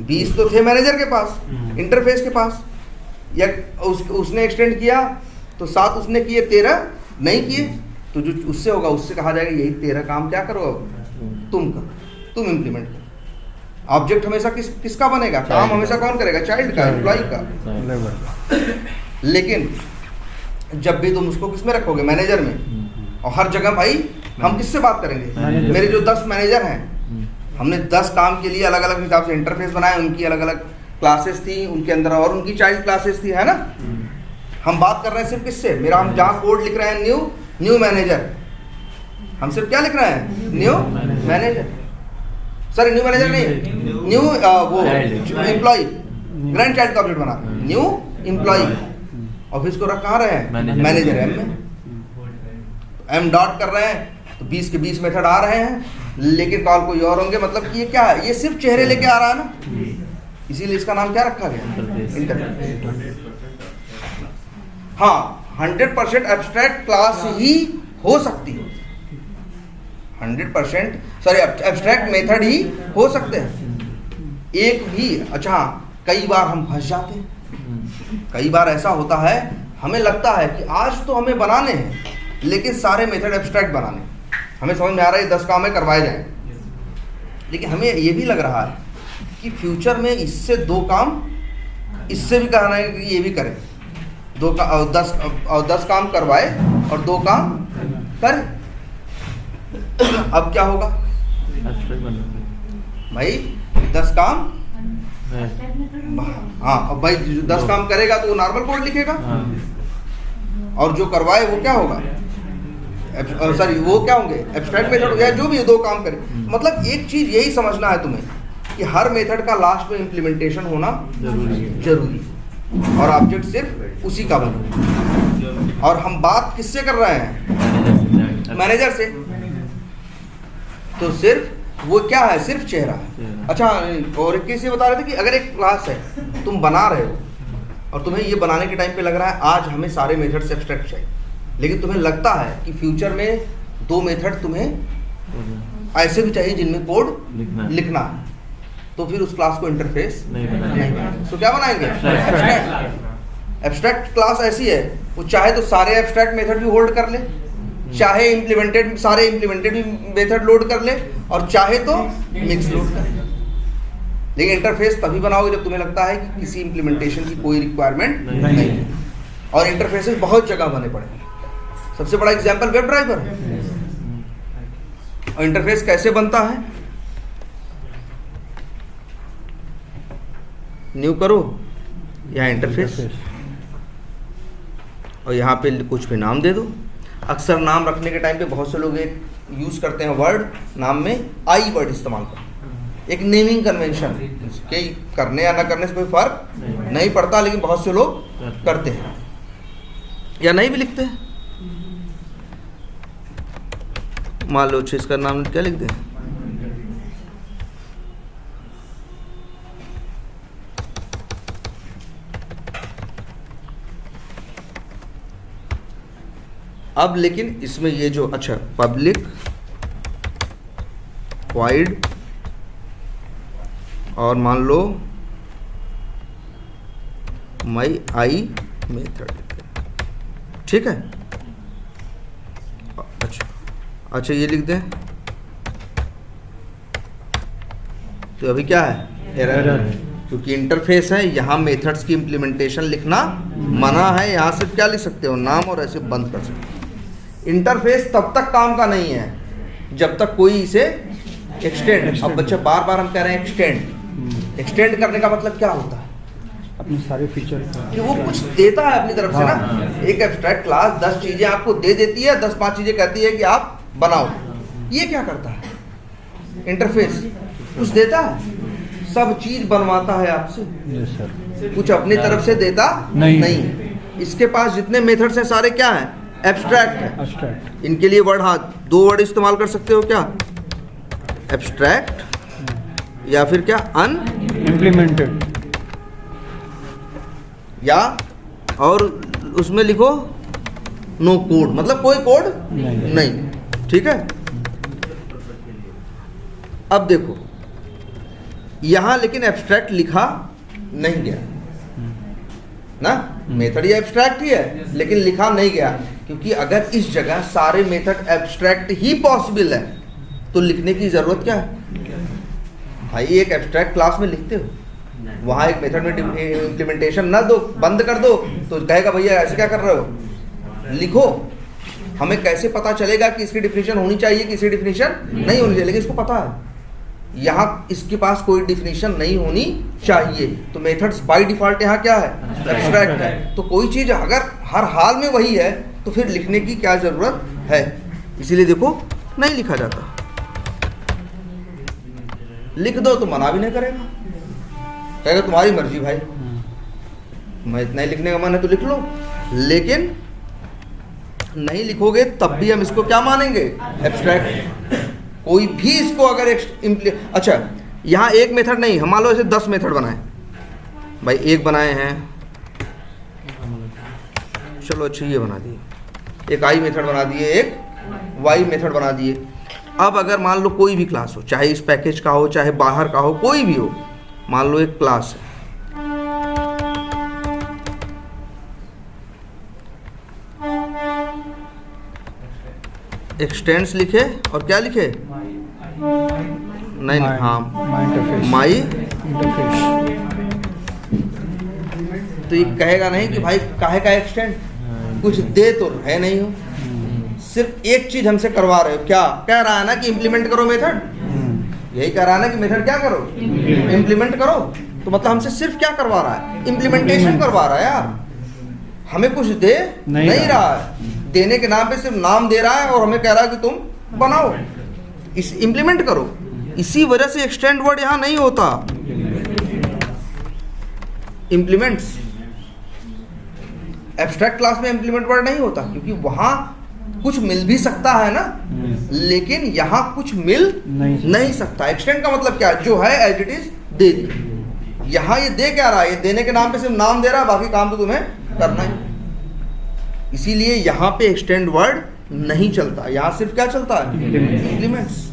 20 तो थे मैनेजर के पास, इंटरफेस के पास, या उसने एक्सटेंड किया तो 7 उसने किए, 13 नहीं किए, तो जो उससे होगा उससे कहा जाएगा यही 13 काम क्या करो? तुम करो, तुम इम्प्लीमेंट करो। ऑब्जेक्ट हमेशा किसका बनेगा? काम हमेशा कौन करेगा? चाइल्ड का, एम्प्लॉय का। लेकिन जब भी तुम उसको किस में रखोगे? मैनेजर में। और हर जगह भाई हम किससे बात करेंगे? मेरे जो 10 मैनेजर हैं, हमने 10 काम के लिए अलग अलग हिसाब से इंटरफेस बनाए, उनकी अलग अलग क्लासेस थी उनके अंदर, और उनकी चाइल्ड क्लासेस थी, है ना? हम बात कर रहे हैं सिर्फ किससे? मेरा, हम जहाँ कोड लिख रहे हैं न्यू मैनेजर, हम सिर्फ क्या लिख रहे हैं? New manager. Sorry, new manager नहीं, न्यू वो एम्प्लॉय, ग्रैंड चाइल्ड का ऑब्जेक्ट बना रहे हैं, न्यू एम्प्लॉय। ऑफिस को रख कहाँ रहे हैं? मैनेजर एम में। एम डॉट कर रहे हैं तो 20 के 20 मेथड आ रहे हैं, लेकिन कॉल कोई और होंगे। मतलब कि ये क्या है? ये सिर्फ चेहरे लेके आ रहा है ना, इसीलिए इसका नाम क्या रखा गया? इंटरफेस। हाँ, 100% एब्स्ट्रैक्ट क्लास ही हो सकती है, 100% सॉरी एब्स्ट्रैक्ट मेथड ही हो सकते हैं एक भी। अच्छा हाँ, कई बार हम फंस जाते हैं, कई बार ऐसा होता है, हमें लगता है कि आज तो हमें बनाने हैं, लेकिन सारे मेथड एब्स्ट्रैक्ट बनाने, हमें समझ में आ रहा है 10 काम है करवाए जाएं, लेकिन हमें ये भी लग रहा है कि फ्यूचर में इससे 2 काम इससे भी कहना है कि ये भी करें, 10 काम करवाए और 2 काम करे। अब क्या होगा एब्स्ट्रैक्ट बना भाई? 10 काम, है। हाँ, अब भाई जो 10 काम करेगा तो वो नॉर्मल कोड लिखेगा, हाँ, और जो करवाए वो क्या होगा, सॉरी वो क्या होंगे, एब्स्ट्रैक्ट मेथड, या जो भी 2 काम करे। मतलब एक चीज यही समझना है तुम्हें कि हर मेथड का लास्ट में इम्प्लीमेंटेशन होना जरूरी है, और ऑब्जेक्ट सिर्फ उसी का बने। और हम बात किससे कर रहे हैं? मैनेजर से। तो सिर्फ वो क्या है, सिर्फ चेहरा है। अच्छा, और एक केस ये बता रहे थे कि अगर एक क्लास है तुम बना रहे हो और तुम्हें ये बनाने के टाइम पे लग रहा है आज हमें सारे मेथड से एब्स्ट्रैक्ट चाहिए, लेकिन तुम्हें लगता है कि फ्यूचर में 2 मेथड तुम्हें ऐसे भी चाहिए जिनमें कोड लिखना है, तो फिर उस क्लास को इंटरफेस नहीं बनाएंगे। नहीं बनाएंगे। तो क्या बनाएंगे? एब्स्ट्रैक्ट क्लास ऐसी है, वो चाहे तो सारे एब्स्ट्रैक्ट मेथड भी होल्ड कर ले, चाहे सारे इम्प्लीमेंटेड भी मेथड लोड कर ले, और चाहे तो मिक्स लोड कर ले। लेकिन इंटरफेस तभी बनाओगे जब तुम्हें लगता है कि किसी इम्प्लीमेंटेशन की कोई रिक्वायरमेंट नहीं है। और इंटरफेसेस बहुत जगह बने पड़े हैं। सबसे बड़ा एग्जांपल वेब ड्राइवर है। और इंटरफेस कैसे बनता है? न्यू करो, यहाँ इंटरफेस, और यहाँ पे कुछ भी नाम दे दो। अक्सर नाम रखने के टाइम पे बहुत से लोग एक यूज करते हैं वर्ड, नाम में आई वर्ड इस्तेमाल करते हैं, एक नेमिंग कन्वेंशन के करने या ना करने से कोई फर्क नहीं पड़ता, लेकिन बहुत से लोग करते हैं या नहीं भी लिखते हैं। मान लो इसका नाम क्या लिख दें, अब लेकिन इसमें ये जो अच्छा पब्लिक वाइड और मान लो माई आई मेथड, ठीक है। अच्छा ये लिख दें, तो अभी क्या है, एरर है, क्योंकि इंटरफेस है, यहाँ मेथड्स की इम्प्लीमेंटेशन लिखना मना है। यहाँ से क्या लिख सकते हो, नाम, और ऐसे बंद कर सकते हो। इंटरफेस तब तक काम का नहीं है जब तक कोई इसे एक्सटेंड, अब बच्चे बार बार हम कह रहे हैं एक्सटेंड करने का मतलब क्या होता है, अपने सारे फीचर कि वो कुछ देता है अपनी तरफ से ना। एक एब्स्ट्रैक्ट क्लास 10 चीजें आपको दे देती है, 10-5 चीजें कहती है कि आप बनाओ। ये क्या करता है? इंटरफेस कुछ देता है, सब चीज बनवाता है आपसे, यस सर, कुछ अपनी तरफ से देता नहीं। इसके पास जितने मेथड्स हैं सारे क्या हैं, एब्स्ट्रैक्ट है। एब्स्ट्रैक्ट, इनके लिए वर्ड, हाँ 2 वर्ड इस्तेमाल कर सकते हो, क्या, एब्स्ट्रैक्ट या फिर क्या, इम्प्लीमेंटेड, या और उसमें लिखो नो कोड, मतलब कोई कोड नहीं, ठीक है। अब देखो यहां लेकिन एब्स्ट्रैक्ट लिखा नहीं गया ना, मेथड ये एब्स्ट्रैक्ट ही है लेकिन लिखा नहीं गया, क्योंकि अगर इस जगह सारे मेथड एब्स्ट्रैक्ट ही पॉसिबल है तो लिखने की जरूरत क्या है भाई? एक एब्स्ट्रैक्ट क्लास में लिखते हो, वहां एक मेथड में इम्प्लीमेंटेशन ना दो, बंद कर दो, तो कहेगा भैया ऐसे क्या कर रहे हो, लिखो। हमें कैसे पता चलेगा कि इसकी डिफिनीशन होनी चाहिए कि इसकी डिफिनीशन नहीं होनी चाहिए, लेकिन इसको पता है यहाँ इसके पास कोई डिफिनीशन नहीं होनी चाहिए, तो मेथड्स बाय डिफॉल्ट यहाँ क्या है, एब्स्ट्रैक्ट है। तो कोई चीज अगर हर हाल में वही है तो फिर लिखने की क्या जरूरत है, इसीलिए देखो नहीं लिखा जाता। लिख दो तो मना भी नहीं करेगा, कहेगा तुम्हारी मर्जी भाई, मैं इतना ही लिखने का मन है तो लिख लो, लेकिन नहीं लिखोगे तब भी हम इसको क्या मानेंगे, एब्स्ट्रैक्ट। कोई भी इसको अगर अच्छा यहाँ एक मेथड नहीं, हम मान लो ऐसे 10 मेथड बनाए भाई, एक बनाए हैं, चलो अच्छा ये बना दिए, एक आई मेथड बना दिए, एक वाई मेथड बना दिए। अब अगर मान लो कोई भी क्लास हो, चाहे इस पैकेज का हो चाहे बाहर का हो, कोई भी हो, मान लो एक क्लास है, एक्सटेंड्स लिखे और क्या लिखे, नहीं हाँ माई इंटरफेस। तो ये कहेगा नहीं कि भाई काहे का एक्सटेंड, कुछ दे तो है नहीं हो, सिर्फ एक चीज हमसे करवा रहे हो। क्या कह रहा है ना कि इंप्लीमेंट करो मेथड, यही कह रहा है ना कि मेथड क्या करो, इंप्लीमेंट करो। तो मतलब हमसे सिर्फ क्या करवा रहा है, इंप्लीमेंटेशन करवा रहा है यार, हमें कुछ दे नहीं रहा है। देने के नाम पे सिर्फ नाम दे रहा है और हमें कह रहा है कि तुम बनाओ, इस इंप्लीमेंट करो। इसी वजह से एक्सटेंड वर्ड यहां नहीं होता, इंप्लीमेंट्स। एब्स्ट्रैक्ट क्लास में इंप्लीमेंट वर्ड नहीं होता, क्योंकि वहां कुछ मिल भी सकता है ना, लेकिन यहां कुछ मिल नहीं सकता। एक्सटेंड का मतलब क्या है, जो है एज इट इज दे दी। यहां ये दे क्या रहा है, ये देने के नाम पे सिर्फ नाम दे रहा है, बाकी काम तो तुम्हें करना है। इसीलिए यहां पे एक्सटेंड वर्ड नहीं चलता, यहां सिर्फ क्या चलता है, इंप्लीमेंट्स।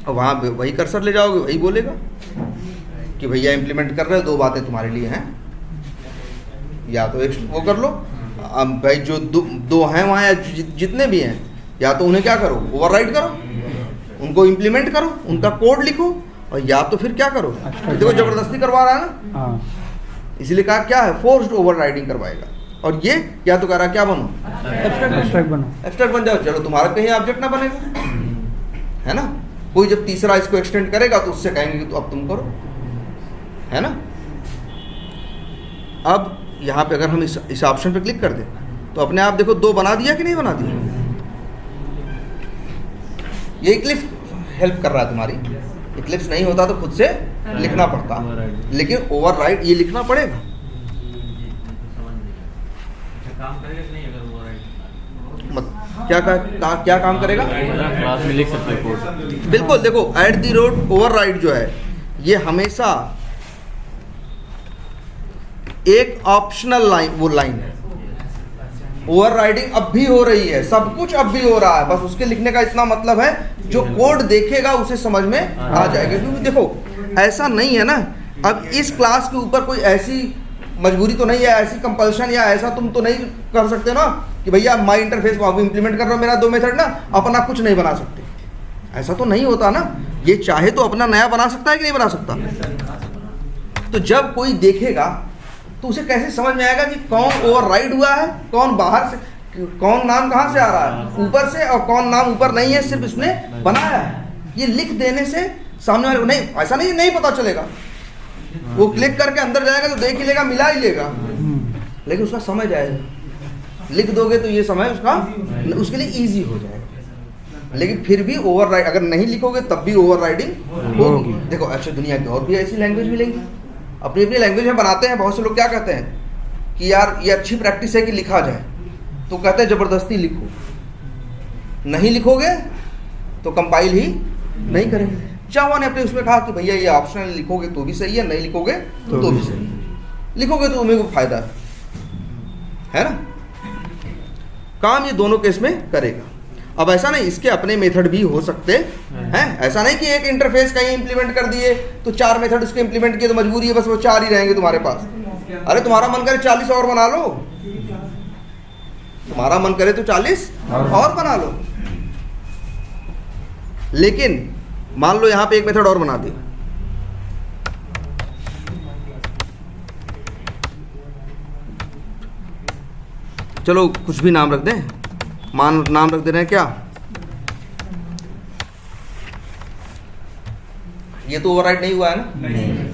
और वहां वही कर्सर ले जाओगे, वही बोलेगा कि भैया इंप्लीमेंट कर रहे हो, दो बातें तुम्हारे लिए हैं, या तो वो कर लो। अब भाई जो दो हैं वहाँ, या जितने भी हैं, या तो उन्हें क्या करो, ओवरराइड करो, उनको इंप्लीमेंट करो, उनका कोड लिखो, और या तो फिर क्या करो, देखो जबरदस्ती करवा रहा है ना, इसीलिए कहा क्या है, फोर्स्ड ओवरराइडिंग करवाएगा। और ये या तो कह रहा क्या बनो, एब्स्ट्रैक्ट बनो, एब्स्ट्रैक्ट बन जाओ। चलो तुम्हारा कहीं ऑब्जेक्ट ना बनेगा, है ना। कोई जब तीसरा इसको एक्सटेंड करेगा तो उससे कहेंगे कि तो अब तुम करो, है ना। अब यहाँ पे अगर हम इस ऑप्शन पे क्लिक कर दें तो अपने आप देखो दो बना दिया कि नहीं बना दिया। ये इक्लिप्स हेल्प कर रहा है तुम्हारी, इक्लिप्स नहीं होता तो खुद से लिखना पड़ता, लेकिन ओवरराइड ये लिखना पड़ेगा। क्या काम करेगा, क्लास में लिख सकते हैं कोड। बिल्कुल, देखो @ ओवरराइड जो है ये हमेशा एक ऑप्शनल लाइन है। ओवरराइडिंग अब भी हो रही है, सब कुछ अब भी हो रहा है, बस उसके लिखने का इतना मतलब है जो कोड देखेगा उसे समझ में आ जाएगा। क्योंकि देखो ऐसा नहीं है ना, अब इस क्लास के ऊपर कोई ऐसी मजबूरी तो नहीं है, ऐसी कंपल्शन या ऐसा तुम तो नहीं कर सकते ना कि भैया माई इंटरफेस इंप्लीमेंट कर रहा हो मेरा दो मेथड ना, अपना कुछ नहीं बना सकते, ऐसा तो नहीं होता ना। ये चाहे तो अपना नया बना सकता है कि नहीं बना सकता। तो जब कोई देखेगा तो उसे कैसे समझ में आएगा कि कौन ओवरराइड हुआ है, कौन बाहर से, कौन नाम कहाँ से आ रहा है, ऊपर से, और कौन नाम ऊपर नहीं है, सिर्फ इसने बनाया है। ये लिख देने से सामने वाले को नहीं, ऐसा नहीं पता चलेगा। वो क्लिक करके अंदर जाएगा तो देख ही लेगा, मिला ही लेगा, लेकिन उसका समझ आएगा। लिख दोगे तो ये समय उसके लिए ईजी हो जाएगा। लेकिन फिर भी ओवरराइड अगर नहीं लिखोगे तब भी ओवरराइडिंग होगी। देखो अच्छा, दुनिया की और भी ऐसी लैंग्वेज मिलेंगी, अपनी अपनी लैंग्वेज में बनाते हैं। बहुत से लोग क्या कहते हैं कि यार ये अच्छी प्रैक्टिस है कि लिखा जाए, तो कहते हैं ज़बरदस्ती लिखो, नहीं लिखोगे तो कंपाइल ही नहीं करेंगे। जावा ने अपने उसमें कहा कि भैया ये ऑप्शनल लिखोगे तो भी सही है, नहीं लिखोगे तो भी सही है। लिखोगे तो तुम्हें को फायदा है ना। काम ये दोनों केस में करेगा। अब ऐसा नहीं, इसके अपने मेथड भी हो सकते हैं। ऐसा नहीं कि एक इंटरफेस कहीं इंप्लीमेंट कर दिए तो 4 मेथड उसके इंप्लीमेंट किए तो मजबूरी है बस वो 4 ही रहेंगे तुम्हारे पास। अरे तुम्हारा मन करे 40 और बना लो, तुम्हारा मन करे तो 40 और बना लो। लेकिन मान लो यहां पे एक मेथड और बना दी, चलो कुछ भी नाम रख दें, नाम रख दे रहे हैं क्या, ये तो ओवरराइड नहीं हुआ है ना,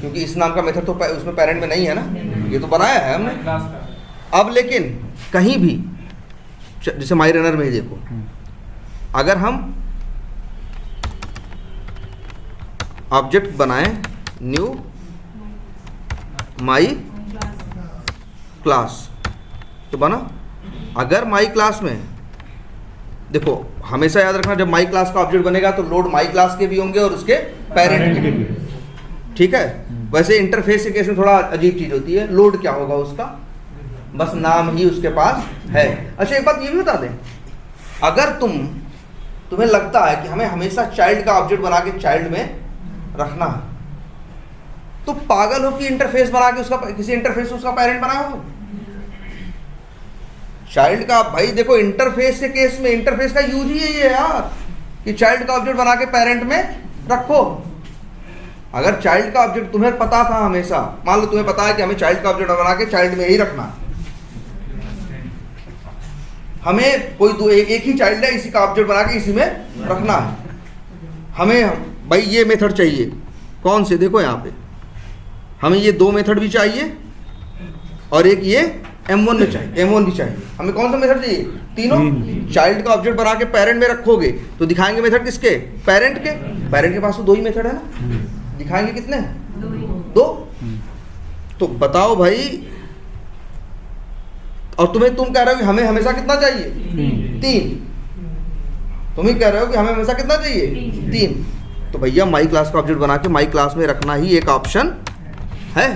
क्योंकि इस नाम का मेथड तो उसमें पेरेंट में नहीं है ना, ये तो बनाया है हमने। अब लेकिन कहीं भी जैसे माई रनर में ही देखो, अगर हम ऑब्जेक्ट बनाएं न्यू माई क्लास तो बना। अगर माई क्लास में देखो हमेशा याद रखना, जब माई क्लास का ऑब्जेक्ट बनेगा तो लोड माई क्लास के भी होंगे और उसके पेरेंट के भी, ठीक है। वैसे इंटरफेस के केस में थोड़ा अजीब चीज होती है, लोड क्या होगा उसका, बस नाम ही उसके पास है। अच्छा एक बात ये भी बता दें, अगर तुम्हें लगता है कि हमें हमेशा चाइल्ड का ऑब्जेक्ट बना के चाइल्ड में रखना है, तो पागल हो कि इंटरफेस बना के उसका किसी इंटरफेस से उसका पेरेंट बनाया हो चाइल्ड का। भाई देखो इंटरफेस के केस में इंटरफेस का यूज ही यही है यार, कि चाइल्ड का ऑब्जेक्ट बना के पेरेंट में रखो। अगर चाइल्ड का ऑब्जेक्ट तुम्हें पता था हमेशा, मान लो तुम्हें पता है कि हमें चाइल्ड का ऑब्जेक्ट बना के चाइल्ड में ही रखना है, हमें कोई एक ही चाइल्ड है, इसी का ऑब्जेक्ट बना के इसी में रखना है, हमें भाई ये मेथड चाहिए, कौन से, देखो यहाँ पे हमें ये दो मेथड भी चाहिए और एक ये M1 में चाहिए, M1 भी चाहिए, हमें कौन सा मेथड चाहिए, तीनों। चाइल्ड का ऑब्जेक्ट बना के पेरेंट में रखोगे तो दिखाएंगे मेथड किसके, पेरेंट के। पेरेंट के पास तो दो ही मेथड है ना, दिखाएंगे कितने, दो। तो बताओ भाई, और तुम कह रहे हो कि हमें हमेशा कितना चाहिए, तीन। तुम ही कह रहे हो कि हमें हमेशा कितना चाहिए, तीन। तो भैया माई क्लास का ऑब्जेक्ट बना के माई क्लास में रखना ही एक ऑप्शन है,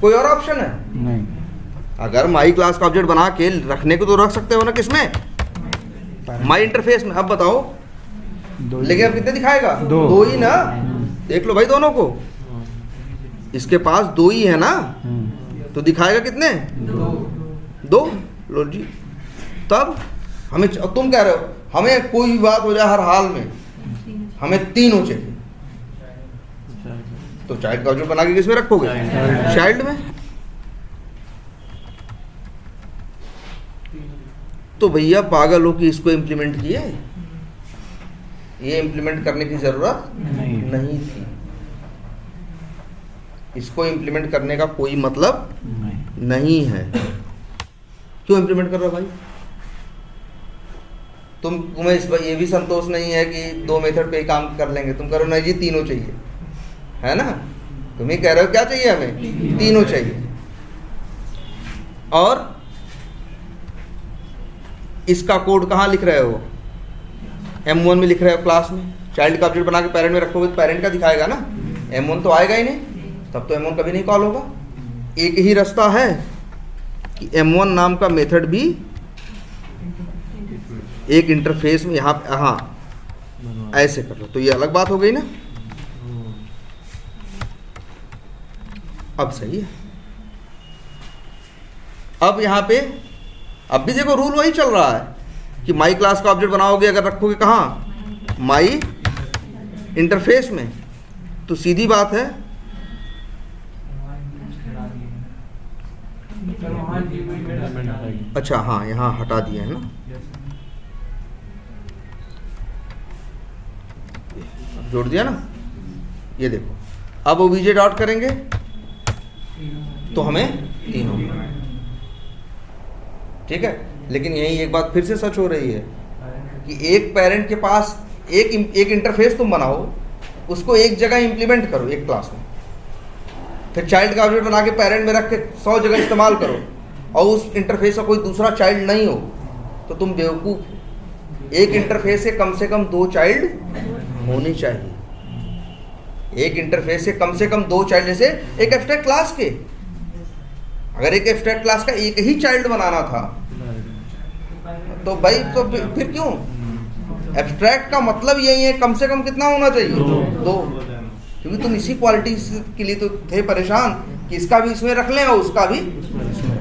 कोई और ऑप्शन है नहीं। अगर माई क्लास का ऑब्जेक्ट बना के रखने को तो रख सकते हो ना, किसमें, माई इंटरफेस में। अब बताओ लेकिन अब कितने दिखाएगा, दो ही ना, देख लो भाई दोनों को, इसके पास दो ही है ना, तो दिखाएगा कितने, दो। लो जी, तब हमें, तुम कह रहे हो हमें कोई भी बात हो जाए हर हाल में हमें तीनों चाहिए, तो चाइल्ड का ऑब्जेक्ट बना के किसमें रखोगे, चाइल्ड में। तो भैया पागल हो कि इसको इम्प्लीमेंट किए, ये इम्प्लीमेंट करने की जरूरत नहीं थी, इसको इम्प्लीमेंट करने का कोई मतलब नहीं है। क्यों इम्प्लीमेंट कर रहे हो भाई, तुम्हें इस ये भी संतोष नहीं है कि दो मेथड पे ही काम कर लेंगे, तुम करो नहीं जी तीनों चाहिए, है ना, तुम ही कह रहे हो क्या चाहिए, हमें तीनों चाहिए। और इसका कोड कहाँ लिख रहे हो, M1 में लिख रहे हो क्लास में। चाइल्ड का ऑब्जेक्ट बना के पेरेंट में रखोगे तो पेरेंट का दिखाएगा ना, M1 तो आएगा ही नहीं, तब तो M1 कभी नहीं कॉल होगा। एक ही रास्ता है कि M1 नाम का मेथड भी एक इंटरफेस में यहाँ, हाँ ऐसे कर लो, तो ये अलग बात हो गई ना। अब सही है, अब यहाँ पे अब भी देखो रूल वही चल रहा है कि माई क्लास का ऑब्जेक्ट बनाओगे अगर रखोगे कहाँ, माई इंटरफेस में, तो सीधी बात है अच्छा हाँ यहाँ हटा दिया है ना, जोड़ दिया ना, ये देखो अब ओबीजे डॉट करेंगे तो हमें तीन होगा, ठीक है। लेकिन यही एक बात फिर से सच हो रही है कि एक पेरेंट के पास एक इंटरफेस तुम बनाओ, उसको एक जगह इंप्लीमेंट करो एक क्लास में, फिर चाइल्ड का ऑब्जेक्ट बना के पेरेंट में रख के 100 जगह इस्तेमाल करो, और उस इंटरफेस का कोई दूसरा चाइल्ड नहीं हो, तो तुम बेवकूफ़। एक इंटरफेस से कम 2 चाइल्ड होने चाहिए, एक इंटरफेस से कम 2 चाइल्ड। जैसे एक एब्स्ट्रैक्ट क्लास के, अगर एक एब्स्ट्रैक्ट क्लास का एक ही चाइल्ड बनाना था तो भाई तो फिर क्यों, एब्स्ट्रैक्ट का मतलब यही है कम से कम कितना होना चाहिए, 2। क्योंकि तुम इसी क्वालिटी के लिए तो थे परेशान कि इसका भी इसमें रख लें और उसका भी इसमें।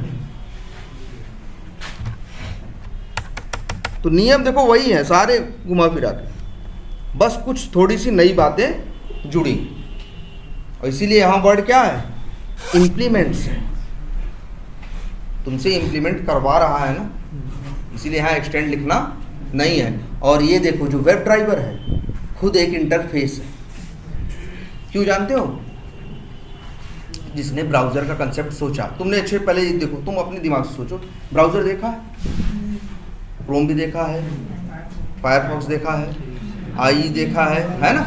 तो नियम देखो वही है सारे घुमा फिरा के, बस कुछ थोड़ी सी नई बातें जुड़ी, और इसीलिए यहाँ वर्ड क्या है, इम्प्लीमेंट्स है, तुमसे इम्प्लीमेंट करवा रहा है ना, इसीलिए यहाँ एक्सटेंड लिखना नहीं है। और ये देखो जो वेब ड्राइवर है खुद एक इंटरफेस है, क्यों जानते हो, जिसने ब्राउज़र का कंसेप्ट सोचा, तुमने अच्छे पहले देखो, तुम अपने दिमाग से सोचो, ब्राउज़र देखा है, क्रोम भी देखा है, फायरफॉक्स देखा है, आई देखा है ना,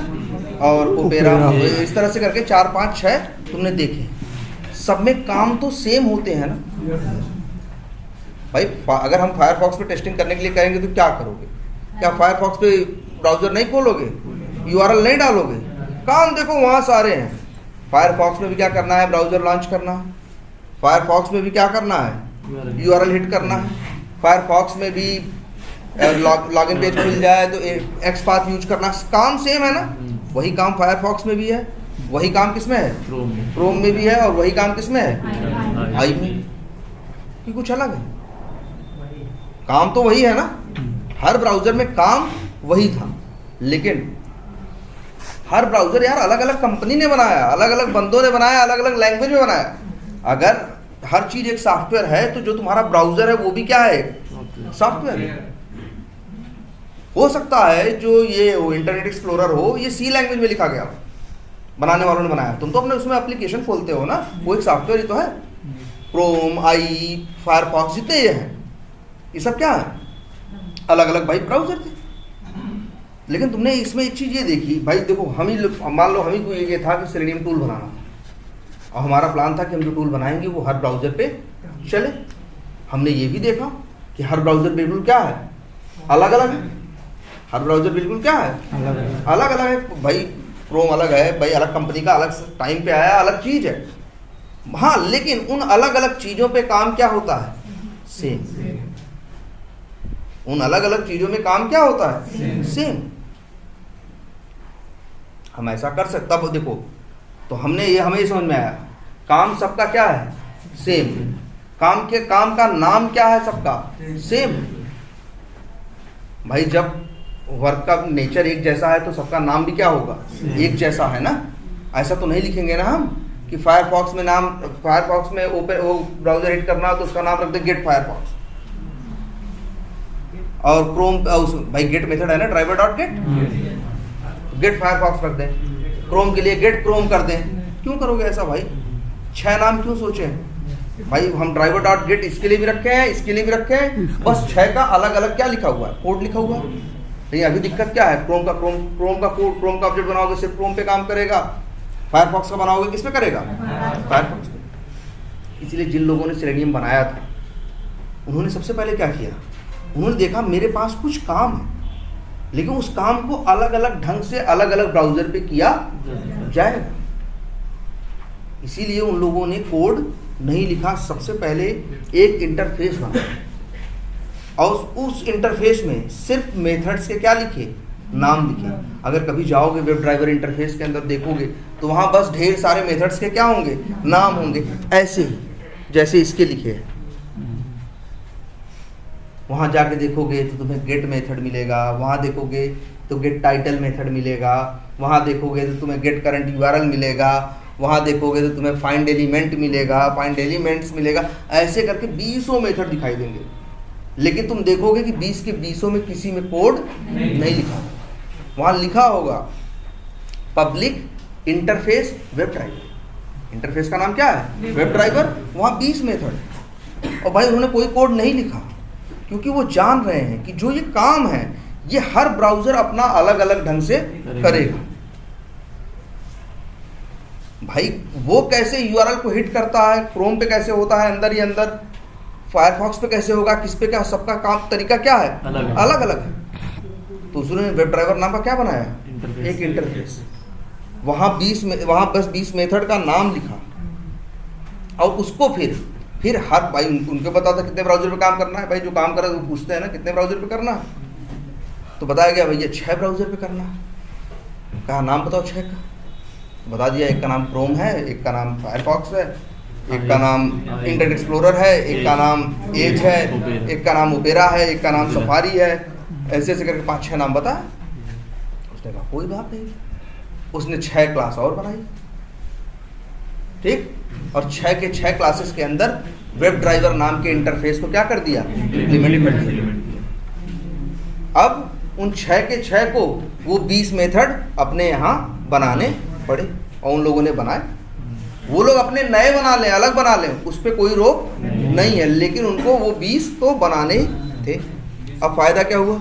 और ओपेरा, इस तरह से करके 4, 5, 6 तुमने देखे, सब में काम तो सेम होते हैं ना भाई। अगर हम फायरफॉक्स पे टेस्टिंग करने के लिए कहेंगे तो क्या करोगे, क्या फायरफॉक्स पे ब्राउज़र नहीं खोलोगे, URL नहीं डालोगे, काम देखो वहाँ सारे हैं। फायरफॉक्स में भी क्या करना है, ब्राउज़र लॉन्च करना है, फायरफॉक्स में भी क्या करना है, URL हिट करना है, फायरफॉक्स में भी लॉगिन पेज खुल जाए तो एक्सपाथ यूज करना, काम सेम है ना। वही काम फायरफॉक्स में भी है, वही काम किस में है, क्रोम में भी है, और वही काम किस में है, आई में, कि कुछ अलग है, काम तो वही है ना, हर ब्राउज़र में काम वही था। लेकिन हर ब्राउजर यार अलग अलग कंपनी ने बनाया, अलग अलग बंदों ने बनाया, अलग अलग लैंग्वेज में बनाया। अगर हर चीज एक सॉफ्टवेयर है तो जो तुम्हारा ब्राउजर है वो भी क्या है, सॉफ्टवेयर है। हो सकता है जो ये इंटरनेट एक्सप्लोरर हो ये सी लैंग्वेज में लिखा गया हो, बनाने वालों ने बनाया, तुम तो अपने उसमें एप्लीकेशन खोलते हो ना, वो एक सॉफ्टवेयर ही तो है। क्रोम, आई, फायरफॉक्स जितने ये हैं ये सब क्या है, अलग अलग भाई ब्राउजर थे। लेकिन तुमने इसमें एक चीज ये देखी भाई, देखो हम ही मान लो हम ही को ये था कि सेलेनियम टूल बनाना, और हमारा प्लान था कि हम जो टूल बनाएंगे वो हर ब्राउजर पे चले। हमने ये भी देखा कि हर ब्राउजर बिल्कुल क्या है, अलग अलग है। हर ब्राउजर बिल्कुल क्या है, अलग अलग है भाई। क्रोम अलग है भाई, अलग कंपनी का, अलग टाइम पे आया, अलग चीज है। हाँ, लेकिन उन अलग अलग चीजों पे काम क्या होता है, सेम। उन अलग अलग चीजों में काम क्या होता है, सेम। हम ऐसा कर सकते, तब देखो तो हमें ये समझ में आया, काम सबका क्या है, सेम। काम का नाम क्या है सबका, सेम। भाई जब वर्क का नेचर एक जैसा है तो सबका नाम भी क्या होगा, एक जैसा है ना। ऐसा तो नहीं लिखेंगे ना हम कि फायरफॉक्स में ओपन वो ब्राउजर हिट करना तो उसका नाम रख दे गेट फायरफॉक्स, और क्रोम भाई गेट मेथड है ना, ड्राइवर डॉट गेट फायरफॉक्स रख दें, क्रोम के लिए गेट क्रोम कर दें। क्यों करोगे ऐसा भाई, 6 नाम क्यों सोचे भाई। हम ड्राइवर डॉट गेट इसके लिए भी रखे हैं, इसके लिए भी रखे हैं, बस 6 का अलग अलग क्या लिखा हुआ है, कोड लिखा हुआ है। लेकिन अभी दिक्कत क्या है, क्रोम का कोड, क्रोम का ऑब्जेक्ट बनाओगे सिर्फ क्रोम पे काम करेगा, फायरफॉक्स का बनाओगे किस पे करेगा, फायरफॉक्स पे। इसलिए जिन लोगों ने सेलेनियम बनाया था उन्होंने सबसे पहले क्या किया, उन्होंने देखा मेरे पास कुछ काम है, लेकिन उस काम को अलग अलग ढंग से अलग अलग ब्राउजर पे किया जाएगा। इसीलिए उन लोगों ने कोड नहीं लिखा, सबसे पहले एक इंटरफेस बनाया, और उस इंटरफेस में सिर्फ मेथड्स के क्या लिखे, नाम लिखे। अगर कभी जाओगे वेब ड्राइवर इंटरफेस के अंदर देखोगे तो वहां बस ढेर सारे मेथड्स के क्या होंगे, नाम होंगे, ऐसे ही जैसे इसके लिखे हैं। वहां जाके देखोगे तो तुम्हें गेट मेथड मिलेगा, वहां देखोगे तो गेट टाइटल मेथड मिलेगा, वहां देखोगे तो तुम्हें गेट करंट यूआरएल मिलेगा, वहां देखोगे तो तुम्हें फाइंड एलिमेंट मिलेगा, फाइंड एलिमेंट्स मिलेगा, ऐसे करके 20 मेथड दिखाई देंगे। लेकिन तुम देखोगे कि 20 के 20 में किसी में कोड नहीं लिखा, वहां लिखा होगा public interface web driver. Interface का नाम क्या है, वेब ड्राइवर, वहां 20 मेथड। और भाई उन्होंने कोई कोड नहीं लिखा, क्योंकि वो जान रहे हैं कि जो ये काम है ये हर ब्राउजर अपना अलग अलग ढंग से करेगा। भाई वो कैसे यूआरएल को हिट करता है, क्रोम पे कैसे होता है अंदर ही अंदर, फायरफॉक्स पे कैसे होगा, किस पे क्या, सबका काम तरीका क्या है, अलग अलग है। तो उसने वेब ड्राइवर नाम का क्या बनाया, एक इंटरफेस। वहां बस 20 मेथड का नाम लिखा, और उसको फिर हर भाई उनको पता था कितने ब्राउजर पे काम करना है। भाई जो काम कर रहे हैं वो पूछते हैं ना कितने ब्राउजर पे करना है, तो बताया गया भैया 6 ब्राउजर पे करना है। कहा नाम बताओ 6 का, बता दिया, एक का नाम क्रोम है, एक का नाम फायरफॉक्स है, एक का नाम इंटरनेट एक्सप्लोरर है, एक का नाम एज है, एक का नाम ओपेरा है, एक का नाम सफारी है। ऐसे ऐसे करके 5-6 नाम बताया। उसने कहा कोई बात नहीं, उसने 6 क्लास और बनाई, ठीक, और 6 के 6 क्लासेस के अंदर वेब ड्राइवर नाम के इंटरफेस को क्या कर दिया, इम्प्लीमेंट कर दिया। अब उन 6 के 6 को वो 20 मेथड अपने यहाँ बनाने पड़े, और उन लोगों ने बनाए। वो लोग अपने नए बना लें, अलग बना लें, उस पर कोई रोक नहीं है, लेकिन उनको वो 20 तो बनाने थे। अब फायदा क्या हुआ,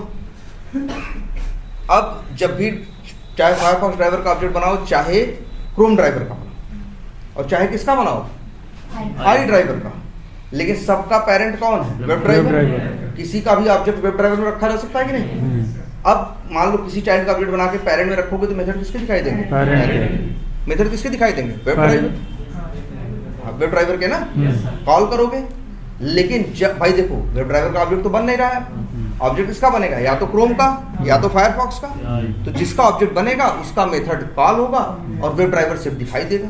अब जब भी चाहे फायरफॉक्स ड्राइवर का ऑब्जेक्ट बनाओ, चाहे क्रोम ड्राइवर का बनाओ, और चाहे किसका बनाओ, आई ड्राइवर का, लेकिन सबका पेरेंट कौन है, वेब ड्राइवर। किसी का भी ऑब्जेक्ट वेब ड्राइवर में रखा जा सकता है कि नहीं। अब मान लो किसी चाइल्ड का ऑब्जेक्ट बना के पेरेंट में रखोगे तो मेथड किसके दिखाई देंगे, मेथड किसके दिखाई देंगे, वेब ड्राइवर, वेब ड्राइवर के ना कॉल करोगे। लेकिन जब भाई देखो वेब ड्राइवर का ऑब्जेक्ट तो बन नहीं रहा है, ऑब्जेक्ट किसका बनेगा, या तो क्रोम का या तो फायरफॉक्स का। तो जिसका ऑब्जेक्ट बनेगा उसका मेथड कॉल होगा और वेब ड्राइवर सिर्फ दिखाई देगा।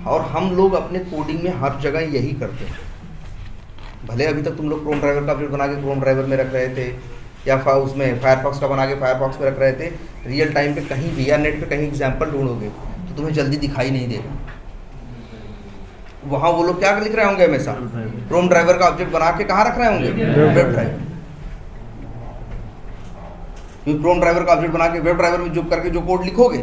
और हम लोग अपने कोडिंग में हर जगह यही करते हैं। भले अभी तक तुम लोग क्रोम ड्राइवर का ऑब्जेक्ट बना के क्रोम ड्राइवर में रख रहे थे, या उसमें फायरफॉक्स का बना के फायरफॉक्स पे रख रहे थे, रियल टाइम पे कहीं भी या नेट पे कहीं एग्जाम्पल ढूंढोगे तो तुम्हें जल्दी दिखाई नहीं देगा। वहाँ वो लोग क्या लिख रहे होंगे हमेशा, क्रोम ड्राइवर का ऑब्जेक्ट बना के कहाँ रख रहे होंगे, वेब ड्राइवर। क्योंकि क्रोम ड्राइवर का ऑब्जेक्ट बना के वेब ड्राइवर में जुप करके जो कोड लिखोगे,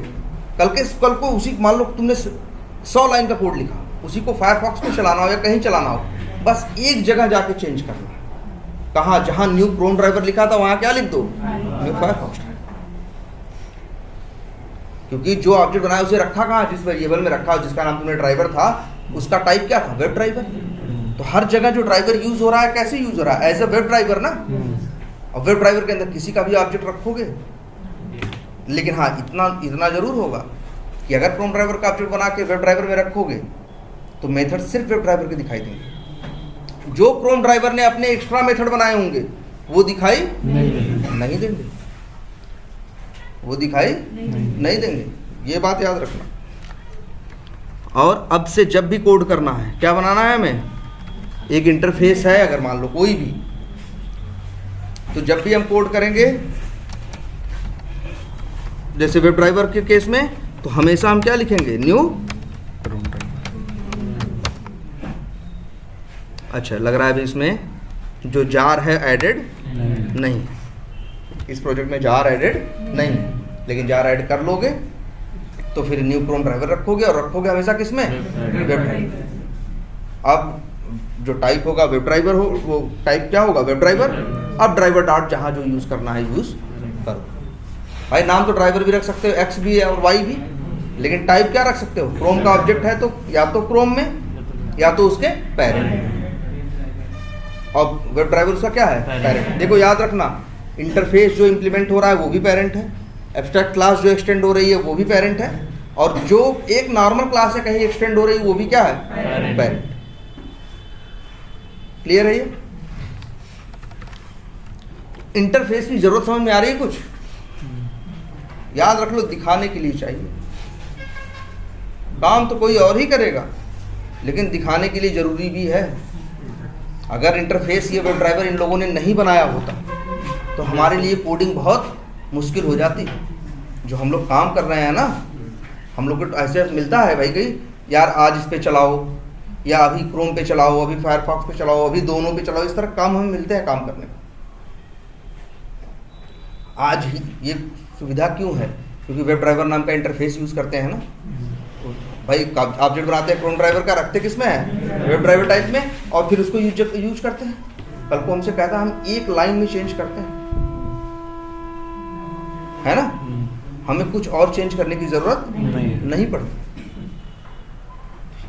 कल को उसी, मान लो तुमने 100 लाइन का कोड लिखा, उसी को फायरफॉक्स में चलाना हो या कहीं चलाना हो, बस एक जगह जाके चेंज करना। कहाँ, जहाँ न्यू क्रोम ड्राइवर लिखा था वहाँ क्या लिख दो, न्यू फायरफॉक्स। क्योंकि जो ऑब्जेक्ट बनाया उसे रखा कहाँ, जिस वेरिएबल में रखा, जिसका नाम तुमने ड्राइवर था, उसका टाइप क्या था, वेब ड्राइवर। तो हर जगह जो ड्राइवर यूज हो रहा है कैसे यूज हो रहा है, एज अ वेब ड्राइवर ना। और वेब ड्राइवर के अंदर किसी का भी ऑब्जेक्ट रखोगे, लेकिन हाँ इतना जरूर होगा कि अगर क्रोम ड्राइवर का ऑब्जेक्ट बना के वेब ड्राइवर में रखोगे तो मेथड सिर्फ वेब ड्राइवर के दिखाई देंगे। जो क्रोम ड्राइवर ने अपने एक्स्ट्रा मेथड बनाए होंगे वो दिखाई नहीं देंगे, वो दिखाई नहीं देंगे, ये बात याद रखना। और अब से जब भी कोड करना है, क्या बनाना है हमें, एक इंटरफेस है अगर मान लो कोई भी, तो जब भी हम कोड करेंगे, जैसे वेब ड्राइवर के केस में, तो हमेशा हम क्या लिखेंगे, न्यू। अच्छा, लग रहा है अभी इसमें जो जार है एडेड नहीं, इस प्रोजेक्ट में जार एडेड नहीं, लेकिन जार ऐड कर लोगे तो फिर न्यू क्रोम ड्राइवर रखोगे, और रखोगे हमेशा किसमें, वेब ड्राइवर। अब जो टाइप होगा वेब ड्राइवर हो, वो टाइप क्या होगा, वेब ड्राइवर। अब ड्राइवर डॉट जहाँ जो यूज़ करना है यूज़ करो। भाई नाम तो ड्राइवर भी रख सकते हो, एक्स भी है और वाई भी, लेकिन टाइप क्या रख सकते हो, क्रोम का ऑब्जेक्ट है तो या तो क्रोम में या तो उसके पेरेंट, और वेब ड्राइवर उसका क्या है, पेरेंट। देखो याद रखना, इंटरफेस जो इम्प्लीमेंट हो रहा है वो भी पेरेंट है, एब्स्ट्रैक्ट क्लास जो एक्सटेंड हो रही है वो भी पेरेंट है, और जो एक नॉर्मल क्लास है कहीं एक्सटेंड हो रही है वो भी क्या है, पेरेंट। क्लियर है ये? इंटरफेस की जरूरत समझ में आ रही है कुछ? याद रख लो, दिखाने के लिए चाहिए, काम तो कोई और ही करेगा लेकिन दिखाने के लिए जरूरी भी है। अगर इंटरफेस ये वेब ड्राइवर इन लोगों ने नहीं बनाया होता तो हमारे लिए कोडिंग बहुत मुश्किल हो जाती। जो हम लोग काम कर रहे हैं ना, हम लोग को तो ऐसे मिलता है भाई कहीं, यार आज इस पे चलाओ, या अभी क्रोम पे चलाओ, अभी फायरफॉक्स पे चलाओ, अभी दोनों पे चलाओ, इस तरह काम हमें मिलते हैं काम करने को। आज ही ये सुविधा क्यों है, क्योंकि वेब ड्राइवर नाम का इंटरफेस यूज़ करते हैं ना भाई। ऑब्जेक्ट बनाते हैं क्रोम ड्राइवर का, रखते किस में है, वेब ड्राइवर टाइप में, और फिर उसको यूज करते हैं। कल को हमसे कहता है हम एक लाइन में चेंज करते हैं, है ना, हमें कुछ और चेंज करने की जरूरत नहीं पड़ती।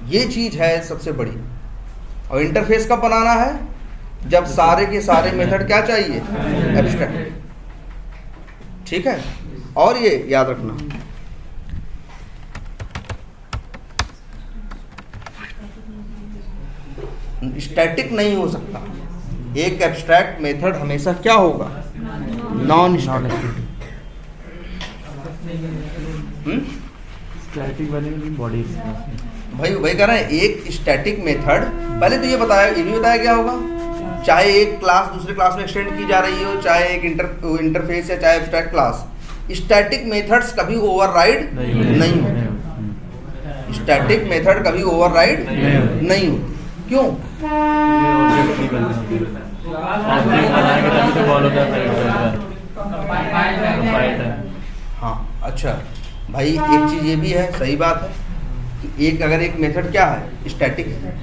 ये चीज है सबसे बड़ी। और इंटरफेस कब बनाना है, जब सारे के सारे मेथड क्या चाहिए, एब्स्ट्रैक्ट। ठीक है, और ये याद रखना, स्टैटिक नहीं हो सकता। एक एब्स्ट्रैक्ट मेथड हमेशा क्या होगा, नॉन स्टैटिक। स्टैटिक बनेगी बॉडी। भाई कह रहे हैं एक स्टैटिक मेथड, पहले तो ये बताया, ये भी बताया गया होगा, चाहे एक क्लास दूसरे क्लास में एक्सटेंड की जा रही हो, चाहे एक इंटरफेस या चाहे एब्स्ट्रैक्ट क्लास, स्टैटिक मेथड्स कभी ओवरराइड नहीं होते। स्टैटिक मेथड कभी ओवरराइड नहीं होती। क्यों? हाँ, अच्छा भाई एक चीज ये भी है, सही बात है कि अगर एक मेथड क्या है, स्टैटिक है,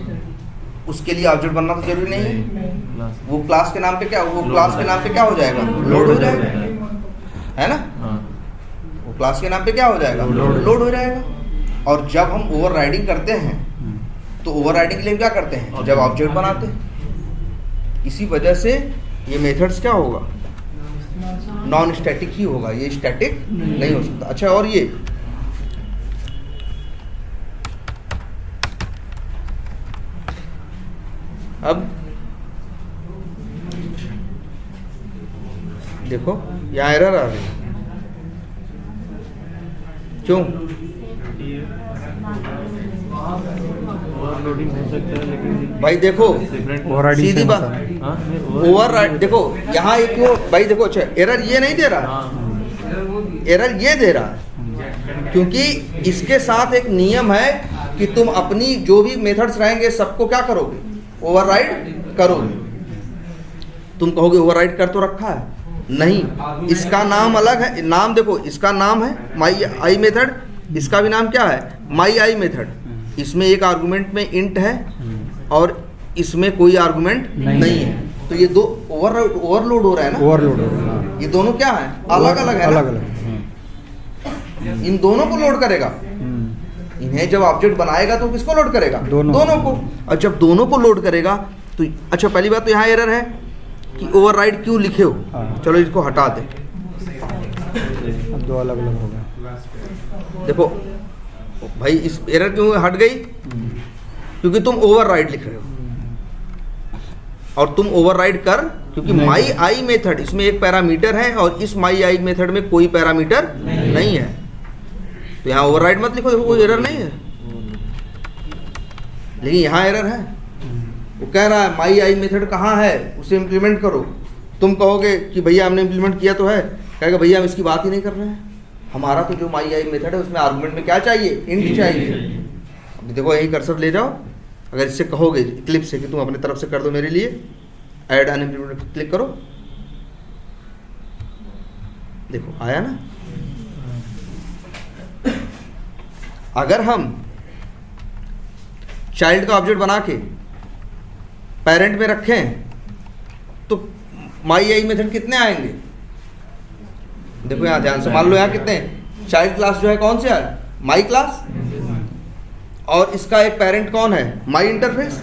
उसके लिए ऑब्जेक्ट बनना तो जरूरी नहीं है। वो क्लास के नाम पे क्या, वो क्लास के नाम पे क्या हो जाएगा, लोड हो जाएगा, है ना। वो क्लास के नाम पे क्या हो जाएगा, लोड हो जाएगा। और जब हम ओवरराइडिंग करते हैं तो ओवरराइडिंग के लिए क्या करते हैं, जब ऑब्जेक्ट बनाते हैं। इसी वजह से ये मेथड्स क्या होगा, नॉन स्टैटिक ही होगा, ये स्टैटिक नहीं हो सकता। अच्छा, और ये अब देखो यहाँ एरर आ रही है, क्यों? ओवरलोडिंग हो सकता है, लेकिन भाई देखो डिफरेंट ओवरराइडिंग सीधी से बात, मतलब है। हाँ ओवर देखो यहाँ एक वो भाई देखो, अच्छा एरर ये नहीं दे रहा, हाँ एरर ये दे रहा है क्योंकि इसके साथ एक नियम है कि तुम अपनी जो भी मेथड्स रहेंगे सबको क्या करोगे, ओवरराइड करोगे। तुम कहोगे ओवरराइड कर तो रखा है, नहीं, इसका नाम अलग है। नाम देखो, इसका नाम है माई आई मेथड, इसका भी नाम क्या है, माई आई मेथड। इसमें एक आर्गुमेंट में इंट है और इसमें कोई आर्गुमेंट नहीं है, तो ये दो ओवरलोड हो रहा है ना, ओवरलोड हो रहा है। ये दोनों क्या है, अलग अलग है ना? अलग अलग। इन दोनों को लोड करेगा। इन्हें जब ऑब्जेक्ट बनाएगा तो किसको लोड करेगा, दोनों को। और जब दोनों को लोड करेगा तो अच्छा, पहली बात तो यहाँ एरर है कि ओवरराइड क्यों लिखे हो, हाँ। चलो इसको हटा दे। अब दो अलग अलग हो गए। देखो भाई इस एरर क्यों हट गई, क्योंकि तुम ओवरराइड लिख रहे हो और तुम ओवरराइड कर, क्योंकि माई आई मेथड इसमें एक पैरामीटर है और इस माई आई मेथड में कोई पैरामीटर नहीं है, तो यहाँ ओवरराइड मत लिखो। देखो कोई एरर नहीं है, लेकिन यहाँ एरर है। वो कह रहा है माई आई मेथड कहाँ है, उसे इम्प्लीमेंट करो। तुम कहोगे कि भैया हमने इम्प्लीमेंट किया तो है, कहेगा भैया हम इसकी बात ही नहीं कर रहे हैं, हमारा तो जो माई आई मेथड है उसमें आर्गुमेंट में क्या चाहिए, इंट चाहिए। अब देखो यही कर्सर ले जाओ, अगर इससे कहोगे क्लिप से कि तुम अपने तरफ से कर दो मेरे लिए, ऐड अनइम्प्लीमेंट क्लिक करो, देखो आया ना। अगर हम चाइल्ड का ऑब्जेक्ट बना के पेरेंट में रखें तो माई आई मेथड कितने आएंगे, देखो यहाँ ध्यान से, मान लो यहाँ कितने, चाइल्ड क्लास जो है कौन से है, माई क्लास, और इसका एक पेरेंट कौन है, माई इंटरफेस।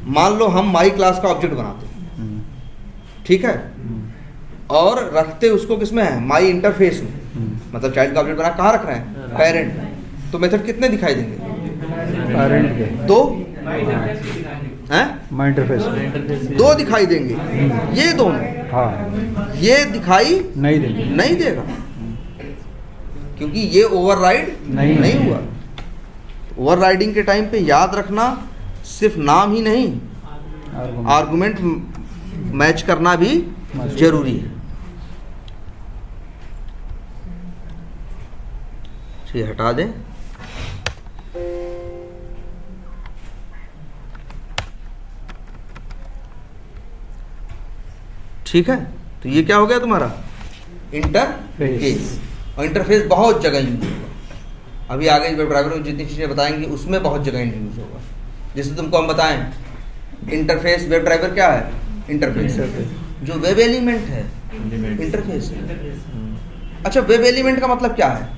मान लो हम माई क्लास का ऑब्जेक्ट बनाते हैं, ठीक है, और रखते उसको किसमें है, माई इंटरफेस में, मतलब चाइल्ड का ऑब्जेक्ट बना कहाँ रख रहे हैं, पेरेंट में। तो मेथड कितने दिखाई देंगे, पेरेंट के दो हैं, माई इंटरफेस दो दिखाई देंगे, ये दोनों, हाँ, ये दिखाई नहीं देंगे, नहीं देगा क्योंकि ये ओवरराइड नहीं हुआ। ओवरराइडिंग के टाइम पे याद रखना, सिर्फ नाम ही नहीं, आर्गुमेंट मैच करना भी जरूरी है। ये हटा दें। ठीक है, तो ये क्या हो गया तुम्हारा इंटरफेस। और इंटरफेस बहुत जगह यूज होगा, अभी आगे वेब ड्राइवर में जितनी चीज़ें बताएंगे उसमें बहुत जगह यूज होगा। जैसे तुमको हम बताएं इंटरफेस, वेब ड्राइवर क्या है, इंटरफेस। जो वेब एलिमेंट है इंटरफेस है। अच्छा, वेब एलिमेंट का मतलब क्या है,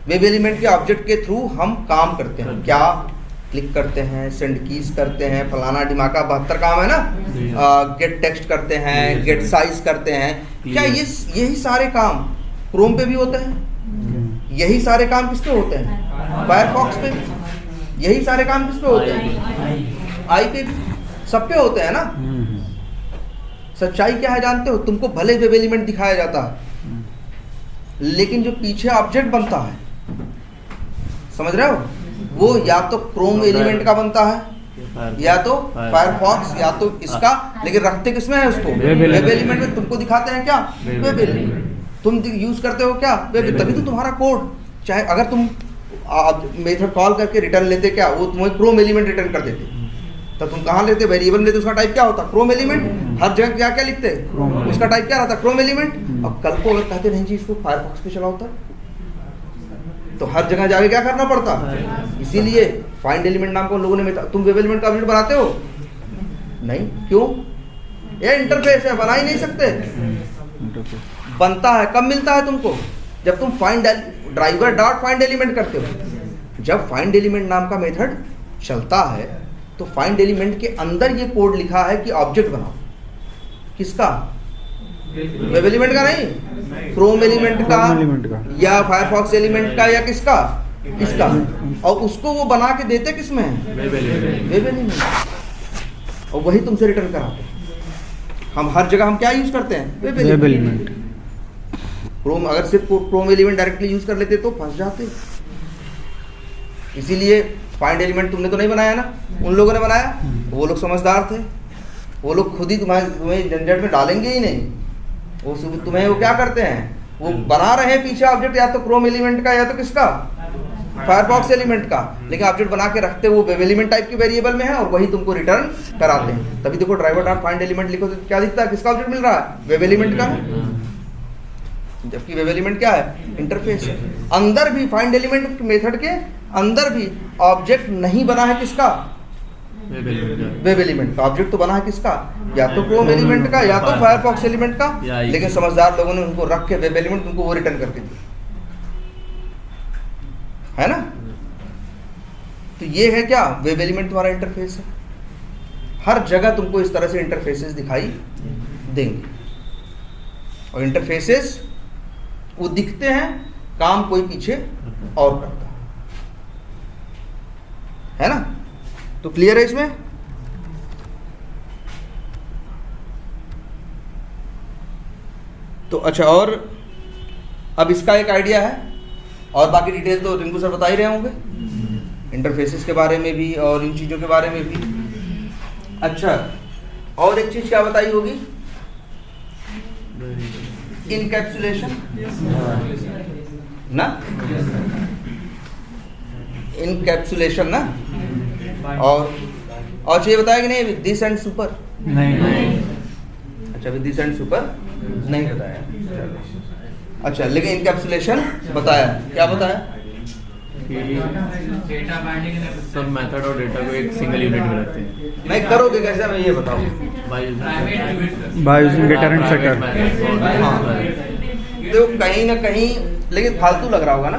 वेब एलिमेंट के ऑब्जेक्ट के थ्रू हम काम करते हैं, क्या क्लिक करते हैं, सेंड कीज करते हैं, फलाना डिमाका 72 काम है ना, गेट टेक्स्ट करते हैं, गेट साइज करते हैं, क्या ये यही सारे काम क्रोम पे भी होते हैं, यही सारे काम किस पे होते हैं, फायरफॉक्स पे भी यही सारे काम किस पे होते हैं, आई पे भी, सब पे होते हैं ना। सच्चाई क्या है जानते हो, तुमको भले वेब एलिमेंट दिखाया जाता है लेकिन जो पीछे ऑब्जेक्ट बनता है, समझ रहे हो, वो या तो क्रोम एलिमेंट का बनता है या तो फायरफॉक्स या तो इसका, लेकिन रखते किसमें है उसको, वेब एलिमेंट में। तुमको दिखाते हैं क्या, वेब एलिमेंट, तुम यूज करते हो क्या, वेब। तभी तो तुम्हारा कोड, चाहे अगर तुम मेथड कॉल करके रिटर्न लेते क्या, वो तुम्हें क्रोम एलिमेंट रिटर्न कर देते, तो तुम कहाँ लेते, वेरिएबल लेते, उसका टाइप क्या होता, क्रोम एलिमेंट। हर जगह क्या क्या लिखते, उसका टाइप क्या रहता, क्रोम एलिमेंट। अब कल को अगर कहते नहीं जी इसको फायरफॉक्स पे चला होता तो हर जगह जाके क्या करना पड़ता। इसीलिए फाइंड एलिमेंट नाम को लोगों ने, तुम वेब एलिमेंट का ऑब्जेक्ट बनाते हो नहीं, क्यों, ये इंटरफेस है, बना ही नहीं सकते। बनता है कब मिलता है तुमको, जब तुम find driver dot find element करते हो। जब फाइंड एलिमेंट नाम का मेथड चलता है तो फाइंड एलिमेंट के अंदर ये कोड लिखा है कि ऑब्जेक्ट बनाओ, किसका, वेब एलिमेंट का नहीं, क्रोम एलिमेंट का या फायरफॉक्स एलिमेंट का या किसका, इसका। और उसको वो बना के देते किसमें, वेब एलिमेंट, और वही तुमसे रिटर्न कराते हैं। हम हर जगह हम क्या यूज करते हैं, वेब एलिमेंट। क्रोम, अगर सिर्फ क्रोम एलिमेंट डायरेक्टली यूज कर लेते तो फंस जाते। इसीलिए फाइंड एलिमेंट तुमने तो नहीं बनाया ना, उन लोगों ने बनाया। वो लोग समझदार थे, वो लोग खुद ही तुम्हें झंझट में डालेंगे ही नहीं। वो तुम्हें वो क्या करते हैं, वो बना रहे हैं पीछे ऑब्जेक्ट या तो क्रोम एलिमेंट का या तो किसका, फायरफॉक्स एलिमेंट का, लेकिन ऑब्जेक्ट बना के रखते वो वेब एलिमेंट टाइप के वेरिएबल में है और वही तुमको रिटर्न कराते हैं। तभी देखो ड्राइवर डॉट फाइंड एलिमेंट लिखो तो क्या दिखता है, किसका ऑब्जेक्ट मिल रहा है, वेब एलिमेंट का, जबकि वेब एलिमेंट क्या है, इंटरफेस है। अंदर भी फाइंड एलिमेंट मेथड के अंदर भी ऑब्जेक्ट नहीं बना है किसका, वेब एलिमेंट का। ऑब्जेक्ट तो बना है किसका, या तो क्रोम एलिमेंट का या तो फायरफॉक्स एलिमेंट का, लेकिन समझदार लोगों ने उनको रख के वेब एलिमेंट उनको वो रिटर्न करके दिया, है ना। तो ये है क्या, वेब एलिमेंट तुम्हारा इंटरफेस है। हर जगह तुमको इस तरह से इंटरफेसेस दिखाई देंगे, और इंटरफेसेस वो दिखते हैं, काम कोई पीछे और करता है ना। तो क्लियर है इसमें। तो अच्छा, और अब इसका एक आइडिया है, और बाकी डिटेल तो रिंकू सर बता ही रहे होंगे, इंटरफेसेस के बारे में भी और इन चीज़ों के बारे में भी। अच्छा, और एक चीज़ क्या बताई होगी, इनकैप्सुलेशन ना, इनकैप्सुलेशन ना। और चाहिए बताया कि नहीं, विद दिस एंड सुपर, नहीं। अच्छा विद दिस एंड सुपर नहीं बताया। अच्छा, लेकिन इनकैप्सुलेशन बताया। क्या बताया, डेटा बाइंडिंग सब मेथड और डेटा को एक सिंगल यूनिट में रखते हैं। नहीं करोगे कैसे, मैं ये बताऊँ, by using getter and setter. हाँ, देखो कहीं ना कहीं लेकिन फालतू लग रहा होगा ना,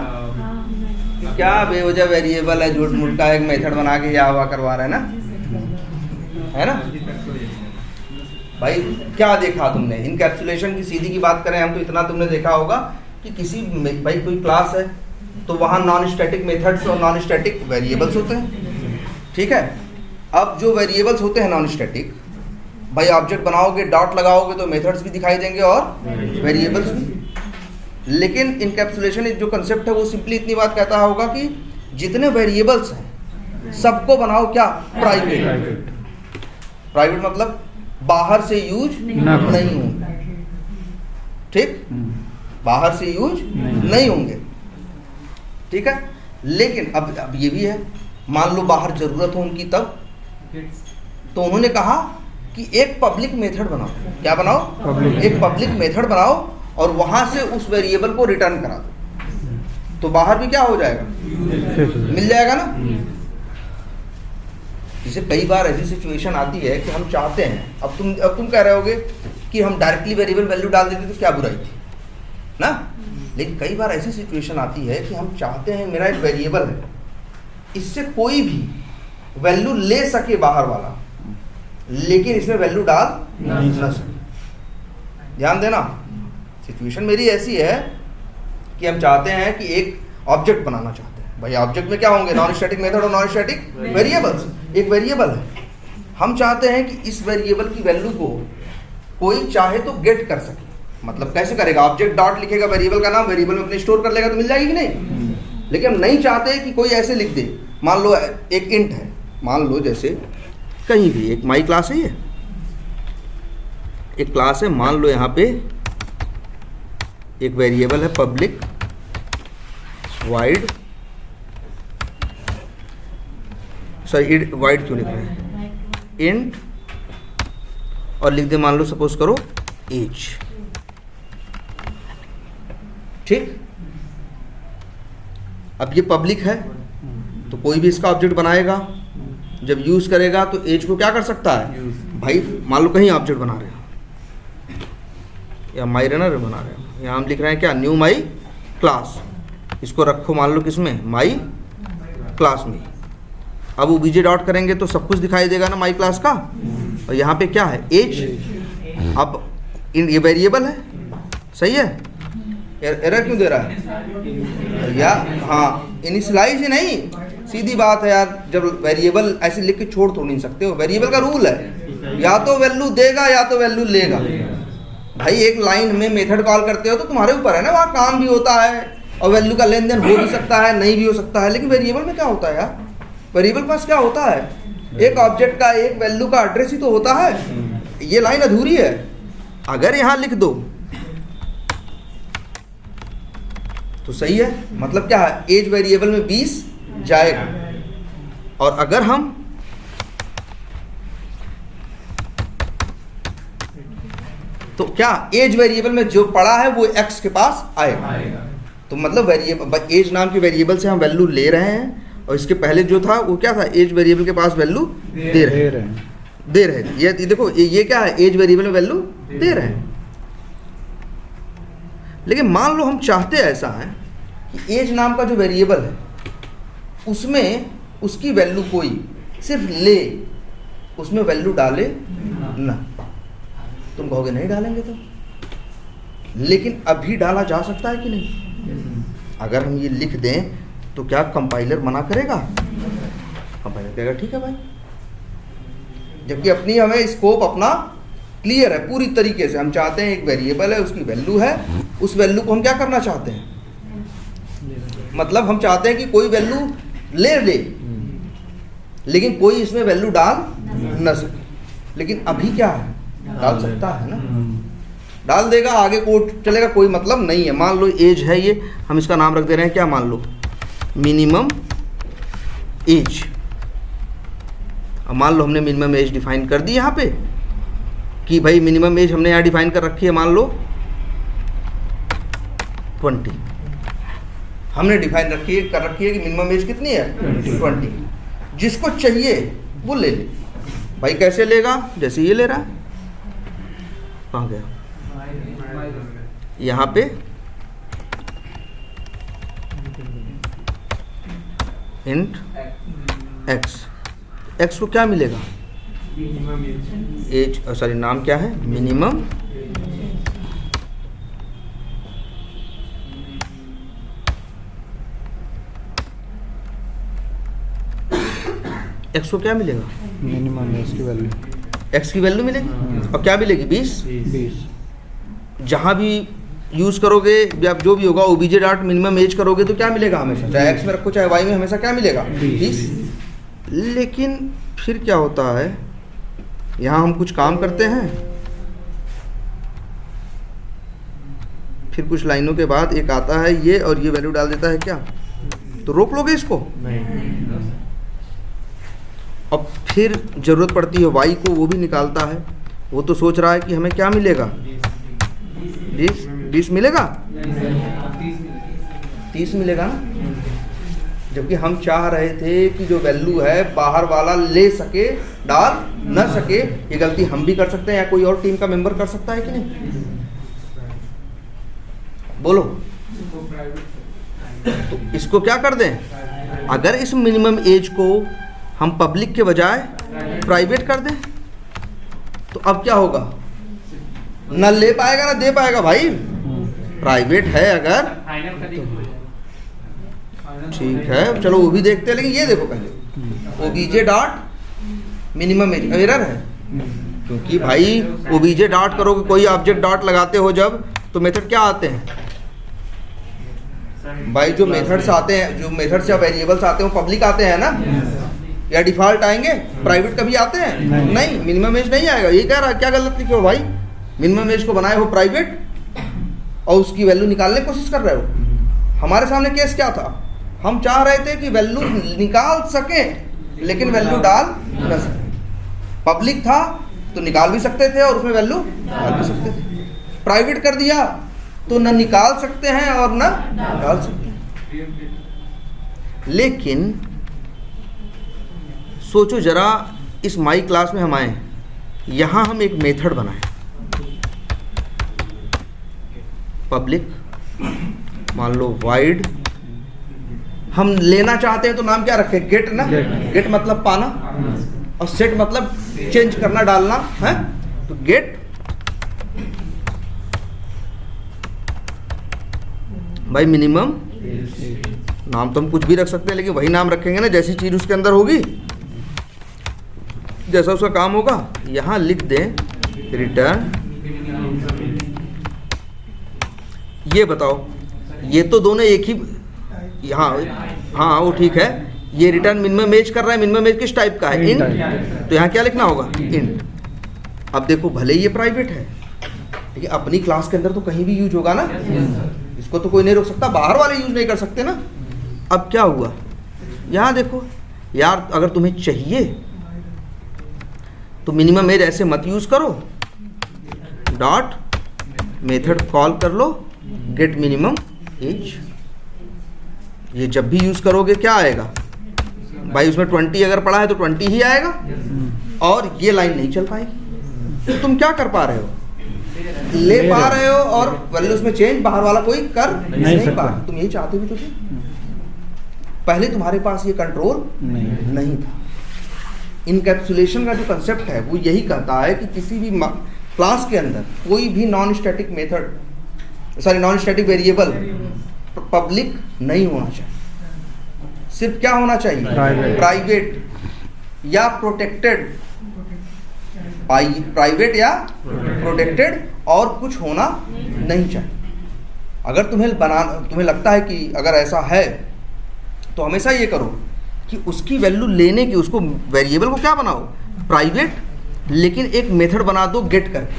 क्या बेवजह वेरिएबल है, झूठ मूठ का एक मेथड बना के या हवा करवा रहा है ना, है ना भाई। क्या देखा तुमने, इनकैप्सुलेशन की सीधी की बात करें हम तो इतना तुमने देखा होगा कि किसी भाई कोई क्लास है तो वहाँ नॉन स्टैटिक मेथड्स और नॉन स्टैटिक वेरिएबल्स होते हैं, ठीक है। अब जो वेरिएबल्स होते हैं नॉन स्टैटिक, भाई ऑब्जेक्ट बनाओगे, डॉट लगाओगे तो मेथड्स भी दिखाई देंगे और वेरिएबल्स भी। लेकिन इनकैप्सुलेशन जो कंसेप्ट है वो सिंपली इतनी बात कहता होगा कि जितने वेरिएबल्स हैं सबको बनाओ क्या, प्राइवेट। प्राइवेट मतलब बाहर से यूज नहीं होंगे, ठीक, बाहर से यूज नहीं होंगे, ठीक है। लेकिन अब ये भी है, मान लो बाहर जरूरत हो उनकी तब, तो उन्होंने कहा कि एक पब्लिक मेथड बनाओ। क्या बनाओ, एक पब्लिक मेथड बनाओ और वहां से उस वेरिएबल को रिटर्न करा दो, तो बाहर भी क्या हो जाएगा, मिल जाएगा ना। जैसे कई बार ऐसी सिचुएशन आती है कि हम चाहते हैं, अब तुम कह रहे होगे कि हम डायरेक्टली वेरिएबल वैल्यू डाल देते तो क्या बुराई थी ना, लेकिन कई बार ऐसी सिचुएशन आती है कि हम चाहते हैं मेरा एक वेरिएबल है, इससे कोई भी वैल्यू ले सके बाहर वाला, लेकिन इसमें वैल्यू डाल नहीं सके। ध्यान देना, सिचुएशन मेरी ऐसी है कि हम चाहते हैं कि एक ऑब्जेक्ट बनाना चाहते हैं। भाई ऑब्जेक्ट में क्या होंगे, नॉन स्टैटिक मेथड और नॉन स्टैटिक वेरिएबल्स। एक वेरिएबल है, हम चाहते हैं कि इस वेरिएबल की वैल्यू को कोई चाहे तो गेट कर सके। मतलब कैसे करेगा, ऑब्जेक्ट डॉट लिखेगा वेरिएबल का नाम, वेरिएबल में अपने स्टोर कर लेगा तो मिल जाएगी कि नहीं। लेकिन हम नहीं चाहते कि कोई ऐसे लिख दे, मान लो एक इंट है, मान लो जैसे कहीं भी एक माई क्लास है, ये एक क्लास है, मान लो यहाँ पे एक वेरिएबल है पब्लिक वाइड, सॉरी वाइड क्यों लिख रहे हैं, इंट, और लिख दे मान लो सपोज करो एज, ठीक। अब ये पब्लिक है तो कोई भी इसका ऑब्जेक्ट बनाएगा, जब यूज करेगा तो एज को क्या कर सकता है, भाई मान लो कहीं ऑब्जेक्ट बना रहे हैं या माई रनर बना रहे हैं, यहाँ हम लिख रहे हैं क्या, न्यू माई क्लास, इसको रखो मान लो किसमें, माई क्लास में। अब ओबीजे डॉट करेंगे तो सब कुछ दिखाई देगा ना माई क्लास का, और यहाँ पे क्या है, एज। अब ये वेरिएबल है, सही है, एरर क्यों दे रहा है या, हाँ इनिशियलाइज ही नहीं, सीधी बात है यार, जब वेरिएबल ऐसे लिख के छोड़ तो नहीं सकते हो, वेरिएबल का रूल है या तो वैल्यू देगा या तो वैल्यू लेगा। भाई एक लाइन में मेथड कॉल करते हो तो तुम्हारे ऊपर है ना, वहाँ काम भी होता है, और वैल्यू का लेन देन हो भी सकता है, नहीं भी हो सकता है। लेकिन वेरिएबल में क्या होता है यार, वेरिएबल के पास क्या होता है, एक ऑब्जेक्ट का एक वैल्यू का एड्रेस ही तो होता है। ये लाइन अधूरी है। अगर यहां लिख दो तो सही है, मतलब क्या है, एज वेरिएबल में 20 जाएगा। और अगर हम तो क्या एज वेरिएबल में जो पड़ा है वो एक्स के पास आएगा। तो मतलब वेरिएबल एज नाम के वेरिएबल से हम वैल्यू ले रहे हैं, और इसके पहले जो था वो क्या था, एज वेरिएबल के पास वैल्यू दे रहे हैं। ये देखो ये क्या है, एज वेरिएबल में वैल्यू दे रहे हैं। लेकिन मान लो हम चाहते ऐसा है कि एज नाम का जो वेरिएबल है उसमें उसकी वैल्यू कोई सिर्फ ले, उसमें वैल्यू डाले ना। तुम कहोगे नहीं डालेंगे तो, लेकिन अभी डाला जा सकता है कि नहीं। अगर हम ये लिख दें तो क्या कंपाइलर मना करेगा? कंपाइलर कहेगा ठीक है भाई, जबकि अपनी हमें स्कोप अपना क्लियर है पूरी तरीके से। हम चाहते हैं एक वेरिएबल है, उसकी वैल्यू है, उस वैल्यू को हम क्या करना चाहते हैं, मतलब हम चाहते हैं कि कोई वैल्यू ले, लेकिन कोई इसमें वैल्यू डाल न सके। लेकिन अभी क्या है, डाल सकता है ना, डाल देगा, आगे कोड चलेगा, कोई मतलब नहीं है। मान लो एज है ये, हम इसका नाम रख दे रहे हैं क्या, मान लो मिनिमम एज। अब मान लो हमने मिनिमम एज डिफाइन कर दी यहाँ पे कि भाई मिनिमम एज हमने यहाँ डिफाइन कर रखी है, मान लो 20 हमने डिफाइन कर रखी है कि मिनिमम एज कितनी है 20। जिसको चाहिए वो ले ले भाई। कैसे लेगा, जैसे ये ले रहा है, कहाँ गया, यहाँ पे इंट एक्स को क्या मिलेगा, एज, सॉरी नाम क्या है, मिनिमम एक्स को क्या मिलेगा, मिनिमम एक्स की वैल्यू, एक्स की वैल्यू मिलेगी। और क्या मिलेगी 20। जहाँ भी यूज़ करोगे या जो भी होगा ओबीजे डॉट मिनिमम एज करोगे तो क्या मिलेगा हमेशा, चाहे एक्स में रखो चाहे वाई में, हमेशा क्या मिलेगा 20। लेकिन फिर क्या होता है, यहाँ हम कुछ काम करते हैं, फिर कुछ लाइनों के बाद एक आता है ये और ये वैल्यू डाल देता है क्या, तो रोक लोगे इसको नहीं। अब फिर ज़रूरत पड़ती है वाई को, वो भी निकालता है। वो तो सोच रहा है कि हमें क्या मिलेगा, 20 मिलेगा, 30 मिलेगा ना। जबकि हम चाह रहे थे कि जो वैल्यू है बाहर वाला ले सके, डाल न सके। ये गलती हम भी कर सकते हैं या कोई और टीम का मेंबर कर सकता है कि नहीं, बोलो। तो इसको क्या कर दें, अगर इस मिनिमम एज को हम पब्लिक के बजाय प्राइवेट कर दें तो अब क्या होगा, न ले पाएगा ना दे पाएगा भाई। प्राइवेट है अगर ठीक है, चलो वो भी देखते हैं। लेकिन ये देखो पहले OBJ dot minimum as error है, क्योंकि भाई ओबीजे डॉट करोगे, कोई ऑब्जेक्ट डॉट लगाते हो जब, तो मेथड क्या आते हैं भाई, जो मेथड्स आते हैं, जो मेथड्स या वेरिएबल्स आते हैं वो पब्लिक आते हैं ना, या डिफॉल्ट आएंगे, प्राइवेट कभी आते हैं नहीं। मिनिमम एज नहीं आएगा। ये कह रहा है क्या गलत लिखे हो भाई, मिनिमम एज को बनाए हो प्राइवेट और उसकी वैल्यू निकालने की कोशिश कर रहे हो। हमारे सामने केस क्या था, हम चाह रहे थे कि वैल्यू निकाल सके लेकिन वैल्यू डाल न सके। पब्लिक था तो निकाल भी सकते थे और उसमें वैल्यू डाल भी सकते थे। प्राइवेट कर दिया तो न निकाल सकते हैं और न डाल सकते हैं। लेकिन सोचो जरा, इस माई क्लास में हम आए, यहाँ हम एक मेथड बनाएं, पब्लिक मान लो वाइड, हम लेना चाहते हैं तो नाम क्या रखें, गेट ना, गेट मतलब पाना, और सेट मतलब चेंज करना, डालना है। तो गेट भाई मिनिमम, नाम तो हम कुछ भी रख सकते हैं लेकिन वही नाम रखेंगे ना जैसी चीज उसके अंदर होगी, जैसा उसका काम होगा। यहां लिख दें रिटर्न, ये बताओ ये तो दोनों एक ही, हाँ हाँ वो ठीक है। ये रिटर्न मिनिमम एज कर रहा है, मिनिमम एज किस टाइप का है, इंट, तो यहाँ क्या लिखना होगा, इंट। अब देखो भले ही ये प्राइवेट है, ठीक है, अपनी क्लास के अंदर तो कहीं भी यूज होगा ना, इसको तो कोई नहीं रोक सकता, बाहर वाले यूज नहीं कर सकते ना। अब क्या हुआ, यहाँ देखो यार, अगर तुम्हें चाहिए तो मिनिमम एज ऐसे मत यूज करो, डॉट मेथड कॉल कर लो गेट मिनिमम एज। ये जब भी यूज करोगे क्या आएगा भाई, उसमें 20 अगर पड़ा है तो 20 ही आएगा, और ये लाइन नहीं चल पाएगी। तो तुम क्या कर पा रहे हो, ले पा रहे हो और वैल्यूज में चेंज बाहर वाला कोई कर नहीं पा रहा। तुम यही चाहते भी तो थे, पहले तुम्हारे पास ये कंट्रोल नहीं था। इनकैप्सुलेशन का जो कंसेप्ट है वो यही कहता है कि किसी भी क्लास के अंदर कोई भी non static method, sorry non static variable public नहीं होना चाहिए। सिर्फ क्या होना चाहिए, प्राइवेट या प्रोटेक्टेड, प्राइवेट या प्रोटेक्टेड, और कुछ होना नहीं चाहिए। अगर तुम्हें लगता है कि अगर ऐसा है तो हमेशा ये करो कि उसकी वैल्यू लेने की, उसको वेरिएबल को क्या बनाओ, प्राइवेट, लेकिन एक मेथड बना दो गेट करके,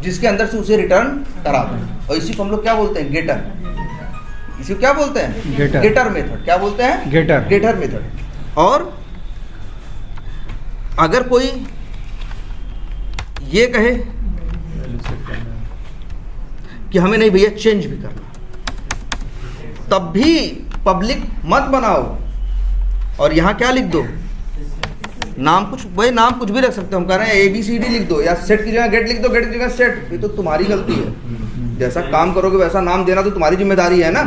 जिसके अंदर से उसे रिटर्न करा दो। और इसी को हम लोग क्या बोलते हैं, गेटर। इसी को क्या बोलते हैं, गेटर मेथड। क्या बोलते हैं, गेटर मेथड। और अगर कोई ये कहे कि हमें नहीं भैया चेंज भी करना, तब भी पब्लिक मत बनाओ, और यहाँ क्या लिख दो, नाम कुछ, भाई नाम कुछ भी रख सकते हो, हम कह रहे हैं ABCD लिख दो, या सेट की जगह गेट लिख दो, गेट की जगह सेट। ये तो तुम्हारी गलती है, जैसा काम करोगे वैसा नाम देना तो तुम्हारी जिम्मेदारी है ना।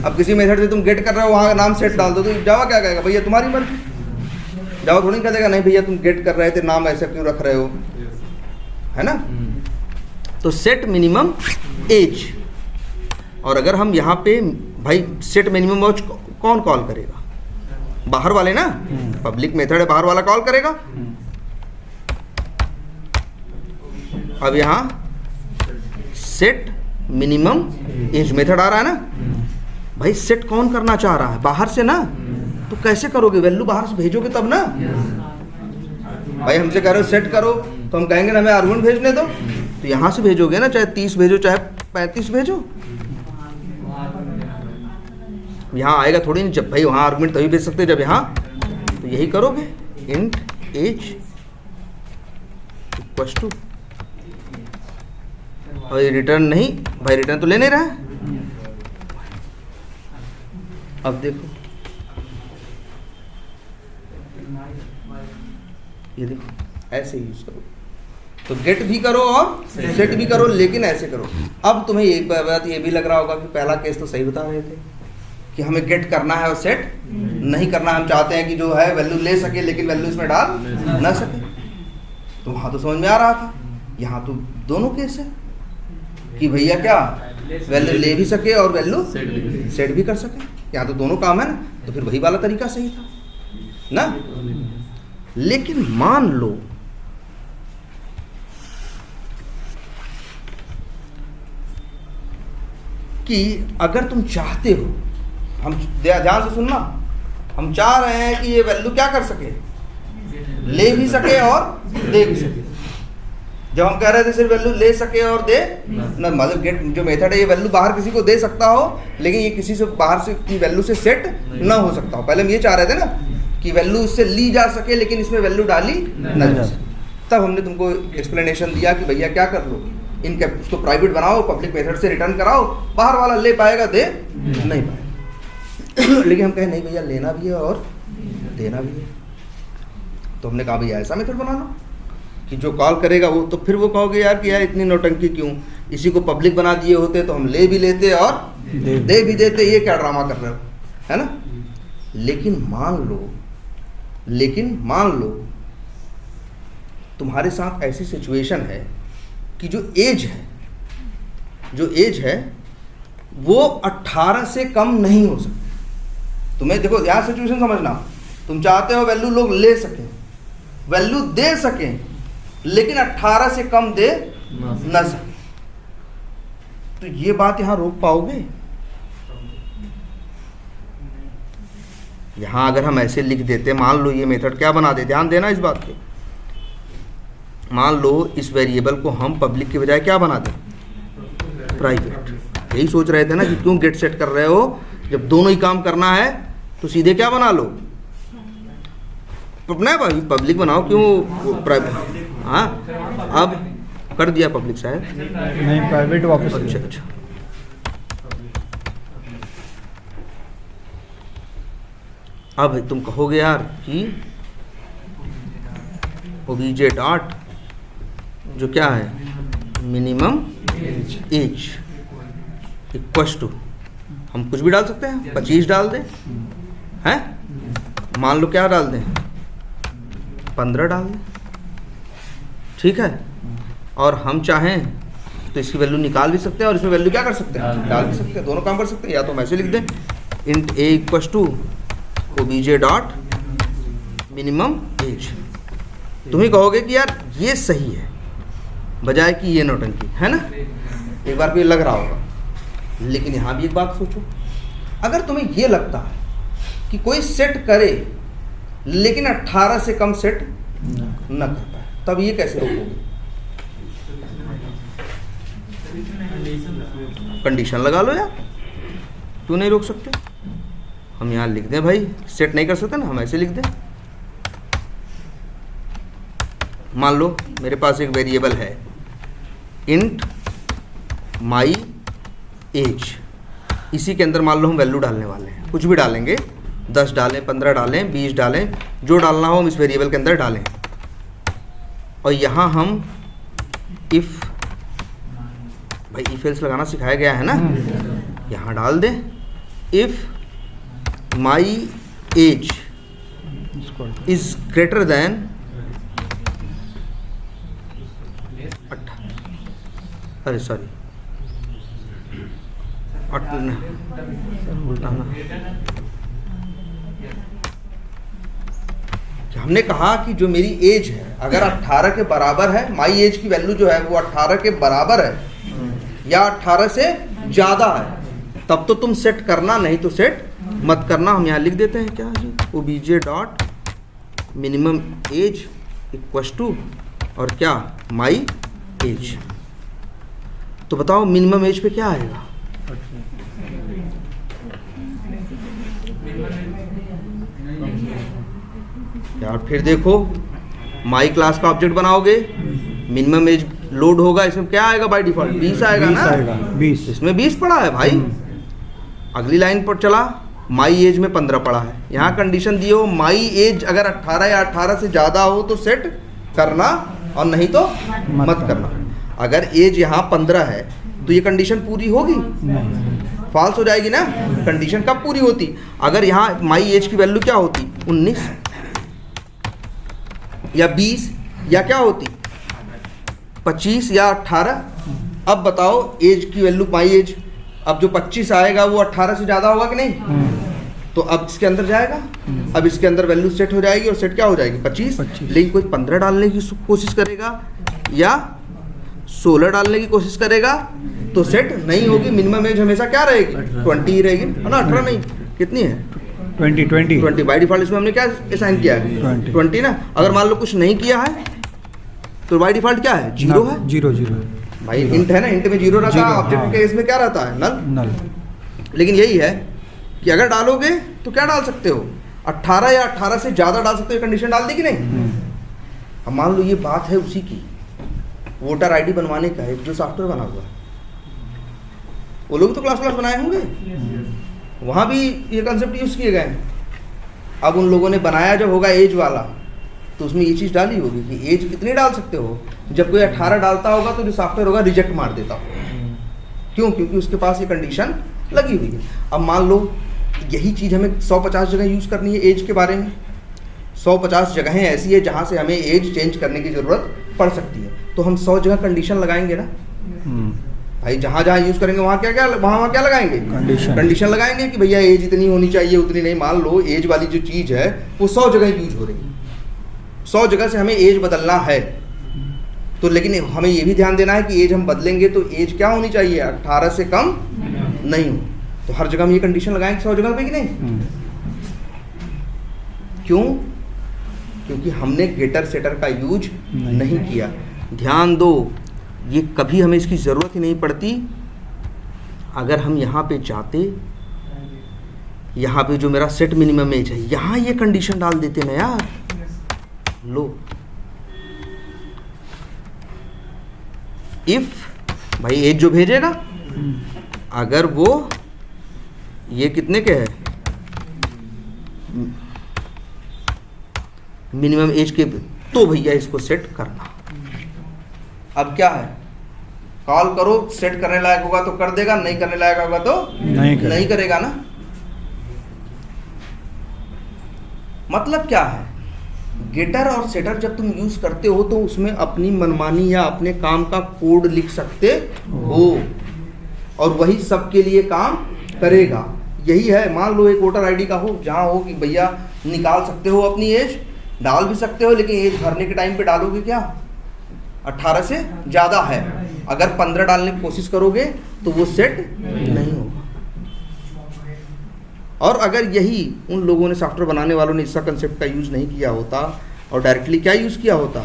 अब किसी मेथड से तुम गेट कर रहे हो, वहाँ नाम सेट डाल दो, तो जावा क्या कहेगा, भैया तुम्हारी मर्जी। जावा थोड़ी कह देगा नहीं भैया तुम गेट कर रहे थे, नाम ऐसे क्यों रख रहे हो, है ना। तो सेट मिनिमम एज, और अगर हम यहाँ पे भाई सेट मिनिमम एज कौन कॉल करेगा, बाहर वाले ना, पब्लिक मेथड है, बाहर वाला कॉल करेगा। अब यहाँ सेट मिनिमम एज मेथड आ रहा है ना, भाई सेट कौन करना चाह रहा है, बाहर से ना, तो कैसे करोगे, वैल्यू बाहर से भेजोगे तब ना। भाई हमसे कह रहे हो सेट करो, तो हम कहेंगे ना हमें आर्गुमेंट भेजने दो, तो यहाँ से भेजोगे ना, चाहे 30 भेजो चाहे 35 भेजो, यहाँ आएगा थोड़ी नहीं। जब भाई वहाँ आर्गुमेंट तभी भेज सकते जब यहाँ, तो यही करोगे, इंट एज इक्वल्स टू, और रिटर्न नहीं, भाई रिटर्न तो ले नहीं रहा है। अब देखो ये देखो ऐसे यूज करो, तो गेट भी करो और सेट भी करो, लेकिन ऐसे करो। अब तुम्हें एक बात ये भी लग रहा होगा कि पहला केस तो सही बता रहे थे कि हमें गेट करना है और सेट नहीं करना। हम चाहते हैं कि जो है वैल्यू ले सके लेकिन वैल्यू इसमें डाल ना सके, तो वहाँ तो समझ में आ रहा था। यहाँ तो दोनों केस है कि भैया क्या वैल्यू ले भी सके और वैल्यू सेट भी कर सके, यहाँ तो दोनों काम है ना, तो फिर वही वाला तरीका सही था ना। लेकिन मान लो कि अगर तुम चाहते हो, हम ध्यान से सुनना, हम चाह रहे हैं कि ये वैल्यू क्या कर सके, ले भी सके और दे भी सके। जब हम कह रहे थे सिर्फ वैल्यू ले सके और दे ना, मतलब गेट जो मेथड है ये वैल्यू बाहर किसी को दे सकता हो, लेकिन ये किसी से बाहर से की वैल्यू से सेट ना हो सकता हो। पहले हम ये चाह रहे थे ना कि वैल्यू इससे ली जा सके लेकिन इसमें वैल्यू डाली ना जा सके। तब हमने तुमको एक्सप्लेनेशन दिया कि भैया क्या कर लो, इनके उसको प्राइवेट बनाओ, पब्लिक मेथड से रिटर्न कराओ, बाहर वाला ले पाएगा दे नहीं पाएगा। लेकिन हम कहे नहीं भैया लेना भी है और देना भी है, तो हमने कहा भैया ऐसा मेथड बना लो कि जो कॉल करेगा वो, तो फिर वो कहोगे यार कि यार इतनी नौटंकी क्यों, इसी को पब्लिक बना दिए होते तो हम ले भी लेते और दे भी देते, ये क्या ड्रामा कर रहे हो, है ना। लेकिन मान लो तुम्हारे साथ ऐसी सिचुएशन है कि जो एज है वो 18 से कम नहीं हो सकती। तुम्हें देखो यहाँ सिचुएशन समझना, तुम चाहते हो वैल्यू लोग ले सकें, वैल्यू दे सकें, लेकिन 18 से कम दे न सके, तो ये बात यहाँ रोक पाओगे? यहाँ अगर हम ऐसे लिख देते, मान लो ये मेथड क्या बना दे, ध्यान देना इस बात पे, मान लो इस वेरिएबल को हम पब्लिक के बजाय क्या बना दें, प्राइवेट। यही सोच रहे थे ना कि क्यों गेट सेट कर रहे हो, जब दोनों ही काम करना है तो सीधे क्या बना लो, नहीं भाई पब्लिक बनाओ, क्यों प्राइवेट। हाँ अब कर दिया पब्लिक शायद, नहीं प्राइवेट वापस। अच्छा अब तुम कहोगे यार कि obj डॉट जो क्या है मिनिमम एज इक्वल्स टू, हम कुछ भी डाल सकते हैं, 25 डाल दें, हैं मान लो क्या डाल दें, 15 डाल दें, ठीक है। और हम चाहें तो इसकी वैल्यू निकाल भी सकते हैं और इसमें वैल्यू क्या कर सकते हैं, डाल भी सकते हैं, दोनों काम कर सकते हैं। या तो हम ऐसे लिख दें int a equals to obj dot minimum age. तुम ही कहोगे कि यार ये सही है बजाय कि ये नौटंकी है ना, एक बार को ये लग रहा होगा। लेकिन यहाँ भी एक बात सोचो, अगर तुम्हें ये लगता है कि कोई सेट करे लेकिन 18 से कम सेट न कर पाए, तब ये कैसे रोकोगे? कंडीशन लगा लो यार, क्यों नहीं रोक सकते? हम यहाँ लिख दें भाई सेट नहीं कर सकते ना, हम ऐसे लिख दें, मान लो मेरे पास एक वेरिएबल है इंट माई एज, इसी के अंदर मान लो हम वैल्यू डालने वाले हैं, कुछ भी डालेंगे, 10 डालें, 15 डालें, 20 डालें, जो डालना हो हम इस वेरिएबल के अंदर डालें। और यहाँ हम इफ़, भाई इफ एल्स लगाना सिखाया गया है ना, यहाँ डाल दें if my age is greater than 18 हमने कहा कि जो मेरी एज है अगर 18 के बराबर है, माई एज की वैल्यू जो है वो 18 के बराबर है या 18 से ज़्यादा है, तब तो तुम सेट करना, नहीं तो सेट मत करना। हम यहाँ लिख देते हैं क्या जी, obj dot minimum age equals to और क्या माई एज। तो बताओ मिनिमम एज पे क्या आएगा? यार फिर देखो, माई क्लास का ऑब्जेक्ट बनाओगे, मिनिमम एज लोड होगा, इसमें क्या आएगा बाय डिफॉल्ट? 20 आएगा ना, 20, इसमें 20 पड़ा है भाई। अगली लाइन पर चला, माई एज में 15 पड़ा है। यहाँ कंडीशन दी हो माई एज अगर 18 या 18 से ज़्यादा हो तो सेट करना और नहीं तो मत करना। अगर एज यहाँ 15 है तो ये कंडीशन पूरी होगी? फॉल्स हो जाएगी ना। कंडीशन कब पूरी होती? अगर यहाँ माई एज की वैल्यू क्या होती? 19 या 20 या क्या होती? 25 या 18। अब बताओ एज की वैल्यू, माई एज अब जो 25 आएगा वो 18 से ज़्यादा होगा कि नहीं? तो अब इसके अंदर जाएगा, अब इसके अंदर वैल्यू सेट हो जाएगी और सेट क्या हो जाएगी? 25। लेकिन कोई 15 डालने की कोशिश करेगा या 16 डालने की कोशिश करेगा तो सेट नहीं होगी। मिनिमम एज हमेशा क्या रहेगी? 20 ही रहेगी, है ना? 18 नहीं, कितनी है? 20 बाई डिफॉल्ट इसमें हमने क्या असाइन किया है? 20 ना। अगर मान लो कुछ नहीं किया है तो बाई डिफॉल्ट क्या है? 0 है। 0 भाई इंट है ना, इंट में 0 रहता है, ऑब्जेक्ट के इसमें क्या रहता है? नल। लेकिन यही है कि अगर डालोगे तो क्या डाल सकते हो? 18 या 18 से ज़्यादा डाल सकते हो। कंडीशन डाल दी कि नहीं? अब मान लो ये बात है उसी की, वोटर आईडी बनवाने का एक जो सॉफ्टवेयर बना हुआ है, वो लोग तो क्लास बनाए होंगे, वहाँ भी ये कंसेप्ट यूज़ किए गए हैं। अब उन लोगों ने बनाया जब होगा एज वाला तो उसमें ये चीज़ डाली होगी कि एज कितनी डाल सकते हो। जब कोई 18 डालता होगा तो जो सॉफ्टवेयर होगा रिजेक्ट मार देता होगा। क्यों? क्योंकि उसके पास ये कंडीशन लगी हुई है। अब मान लो यही चीज़ हमें 150 जगह यूज़ करनी है एज के बारे में। 150 जगहें ऐसी है जहाँ से हमें एज चेंज करने की ज़रूरत पड़ सकती है, तो हम 100 जगह कंडीशन लगाएंगे ना भाई। जहाँ जहाँ यूज़ करेंगे वहाँ क्या लगाएंगे? कंडीशन लगाएंगे कि भैया एज इतनी होनी चाहिए, उतनी नहीं। मान लो एज वाली जो चीज़ है वो 100 जगह यूज हो रही है, 100 जगह से हमें एज बदलना है तो, लेकिन हमें ये भी ध्यान देना है कि एज हम बदलेंगे तो एज क्या होनी चाहिए? 18 से कम नहीं हो। तो हर जगह हम ये कंडीशन लगाएंगे 100 जगह पे कि नहीं? क्यों? क्योंकि हमने गेटर सेटर का यूज नहीं किया। ध्यान दो, ये कभी हमें इसकी ज़रूरत ही नहीं पड़ती। अगर हम यहाँ पे चाहते, यहाँ पे जो मेरा सेट मिनिमम एज है, यहाँ ये कंडीशन डाल देते ना यार। लो, इफ भाई एज जो भेजेगा, अगर वो ये कितने के है, मिनिमम एज के, तो भैया इसको सेट करना। अब क्या है, कॉल करो, सेट करने लायक होगा तो कर देगा, नहीं करने लायक होगा तो नहीं करेगा ना। मतलब क्या है, गेटर और सेटर जब तुम यूज करते हो तो उसमें अपनी मनमानी या अपने काम का कोड लिख सकते हो और वही सबके लिए काम करेगा। यही है, मान लो एक वोटर आईडी का हो, जहां हो कि भैया निकाल सकते हो अपनी एज, डाल भी सकते हो, लेकिन एज भरने के टाइम पे डालोगे क्या, 18 से ज़्यादा है। अगर 15 डालने की कोशिश करोगे तो वो सेट नहीं होगा। और अगर यही उन लोगों ने, सॉफ्टवेयर बनाने वालों ने इसका कंसेप्ट का यूज़ नहीं किया होता और डायरेक्टली क्या यूज़ किया होता,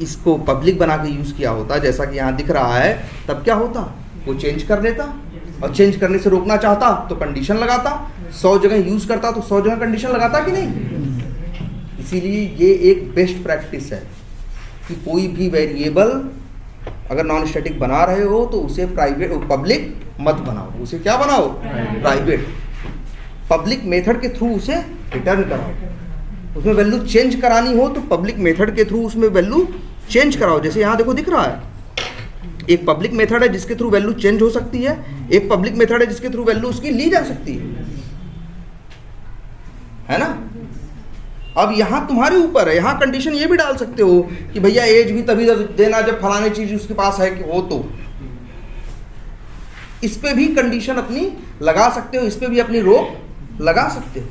इसको पब्लिक बना के यूज़ किया होता, जैसा कि यहाँ दिख रहा है, तब क्या होता, वो चेंज कर लेता, और चेंज करने से रोकना चाहता तो कंडीशन लगाता, 100 जगह यूज़ करता तो 100 जगह कंडीशन लगाता कि नहीं। इसीलिए ये एक बेस्ट प्रैक्टिस है कि कोई भी वेरिएबल अगर नॉन स्टैटिक बना रहे हो तो उसे प्राइवेट, पब्लिक मत बनाओ, उसे क्या बनाओ, प्राइवेट। पब्लिक मेथड के थ्रू उसे रिटर्न कराओ। उसमें वैल्यू चेंज करानी हो तो पब्लिक मेथड के थ्रू उसमें वैल्यू चेंज कराओ। जैसे यहाँ देखो दिख रहा है, एक पब्लिक मेथड है जिसके थ्रू वैल्यू चेंज हो सकती है, एक पब्लिक मेथड है जिसके थ्रू वैल्यू उसकी ली जा सकती है ना। अब यहाँ तुम्हारे ऊपर है, यहाँ कंडीशन ये भी डाल सकते हो कि भैया एज भी तभी देना जब फलाने चीज उसके पास है कि हो, तो इस पे भी कंडीशन अपनी लगा सकते हो, इस पे भी अपनी रोक लगा सकते हो,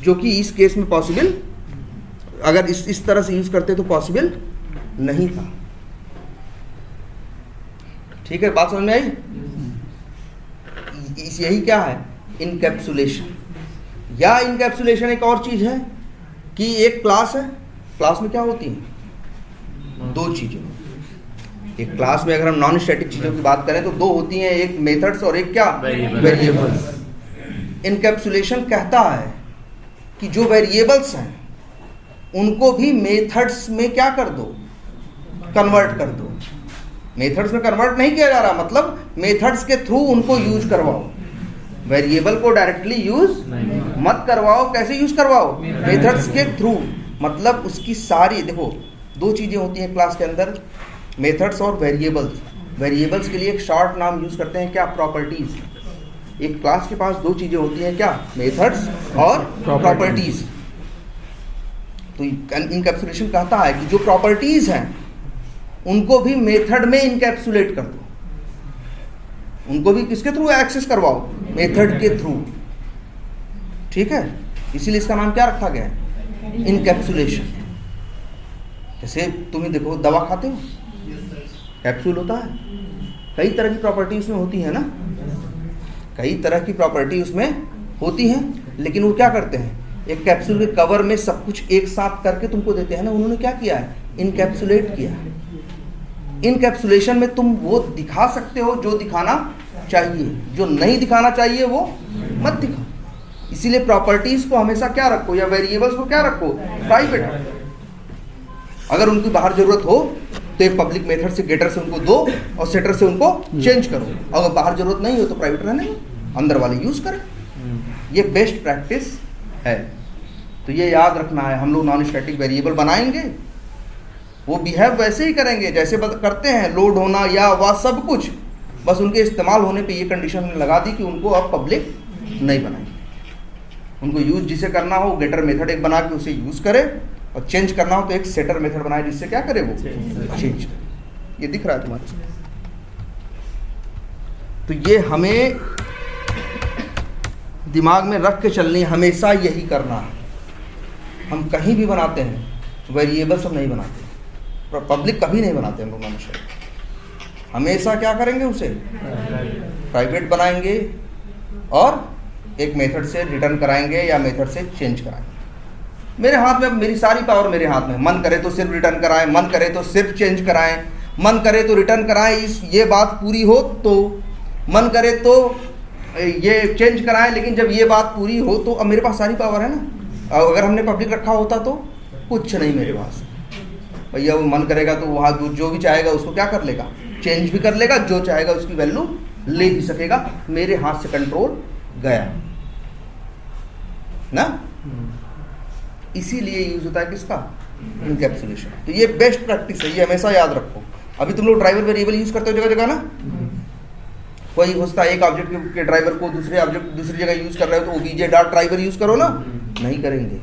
जो कि इस केस में पॉसिबल, अगर इस तरह से यूज करते तो पॉसिबल नहीं था। ठीक है, बात समझ में आई। यही क्या है, इनकैप्सुलेशन। या इनकैप्सुलेशन एक और चीज है कि एक क्लास है, क्लास में क्या होती है, दो चीजें। एक क्लास में अगर हम नॉन स्टैटिक चीजों की बात करें तो दो होती हैं, एक मेथड्स और एक क्या, वेरिएबल्स। इनकैप्सुलेशन कहता है कि जो वेरिएबल्स हैं उनको भी मेथड्स में क्या कर दो, कन्वर्ट कर दो। मेथड्स में कन्वर्ट नहीं किया जा रहा, मतलब मेथड्स के थ्रू उनको यूज करवाओ। वेरिएबल को डायरेक्टली यूज मत करवाओ। कैसे यूज करवाओ, मेथड्स के थ्रू। मतलब उसकी सारी, देखो दो चीजें होती हैं क्लास के अंदर, मेथड्स और वेरिएबल्स। वेरिएबल्स के लिए एक शॉर्ट नाम यूज करते हैं क्या, प्रॉपर्टीज। एक क्लास के पास दो चीजें होती हैं क्या, मेथड्स और प्रॉपर्टीज। तो इनकैप्सुलेशन कहता है कि जो प्रॉपर्टीज हैं उनको भी मेथड में इनकैप्सुलेट कर दो, उनको भी किसके थ्रू एक्सेस करवाओ, मेथड के थ्रू। ठीक है, इसीलिए इसका नाम क्या रखा गया है, इनकैप्सुलेशन। जैसे तुम्हें देखो, दवा खाते हो, कैप्सूल होता है, कई तरह की प्रॉपर्टी उसमें होती है ना, कई तरह की प्रॉपर्टी उसमें होती हैं, लेकिन वो क्या करते हैं, एक कैप्सूल के कवर में सब कुछ एक साथ करके तुमको देते हैं ना। उन्होंने क्या किया है, इनकैप्सुलेट किया है। इनकैप्सुलेशन में तुम वो दिखा सकते हो जो दिखाना चाहिए, जो नहीं दिखाना चाहिए वो मत दिखाओ। इसीलिए प्रॉपर्टीज को हमेशा क्या रखो, या वेरिएबल्स को क्या रखो, प्राइवेट रखो। अगर उनकी बाहर जरूरत हो तो एक पब्लिक मेथड से, गेटर से उनको दो और सेटर से उनको चेंज करो। अगर बाहर जरूरत नहीं हो तो प्राइवेट रहने दो, अंदर वाले यूज करें। ये बेस्ट प्रैक्टिस है। तो ये याद रखना है, हम लोग नॉन स्टैटिक वेरिएबल बनाएंगे, वो बिहेव वैसे ही करेंगे जैसे करते हैं, लोड होना या वह सब कुछ, बस उनके इस्तेमाल होने पे ये कंडीशन लगा दी कि उनको अब पब्लिक नहीं बनाएंगे। उनको यूज जिसे करना हो, गेटर मेथड एक बना के उसे यूज करे, और चेंज करना हो तो एक सेटर मेथड बनाए जिससे क्या करे, वो चेंज करे। ये दिख रहा है तुम्हारे सामने। तो ये हमें दिमाग में रख के चलनी, हमेशा यही करना है। हम कहीं भी बनाते हैं वेरिएबल्स हम नहीं बनाते, पब्लिक कभी नहीं बनाते हम लोग। मनुष्य हमेशा क्या करेंगे, उसे प्राइवेट बनाएंगे और एक मेथड से रिटर्न कराएंगे या मेथड से चेंज कराएंगे। मेरे हाथ में, मेरी सारी पावर मेरे हाथ में। मन करे तो सिर्फ रिटर्न कराएं, मन करे तो सिर्फ चेंज कराएं, मन करे तो रिटर्न कराएं, ये बात पूरी हो तो, मन करे तो ये चेंज कराएं, लेकिन जब ये बात पूरी हो तो अब मेरे पास सारी पावर है ना। अगर हमने पब्लिक रखा होता तो कुछ नहीं मेरे पास। भैया वो मन करेगा तो वहाँ जो भी चाहेगा उसको क्या कर लेगा, चेंज भी कर लेगा, जो चाहेगा उसकी वैल्यू ले भी सकेगा। मेरे हाथ से कंट्रोल गया ना। इसीलिए यूज होता है किसका, इनकैप्सुलेशन। तो ये बेस्ट प्रैक्टिस है, ये हमेशा याद रखो। अभी तुम लोग ड्राइवर वेरिएबल यूज करते हो जगह जगह ना। कोई होता है एक ऑब्जेक्ट के ड्राइवर को दूसरे ऑब्जेक्ट दूसरी जगह यूज कर रहे हो तो ओबीजे डॉट ड्राइवर यूज करो ना, नहीं करेंगे।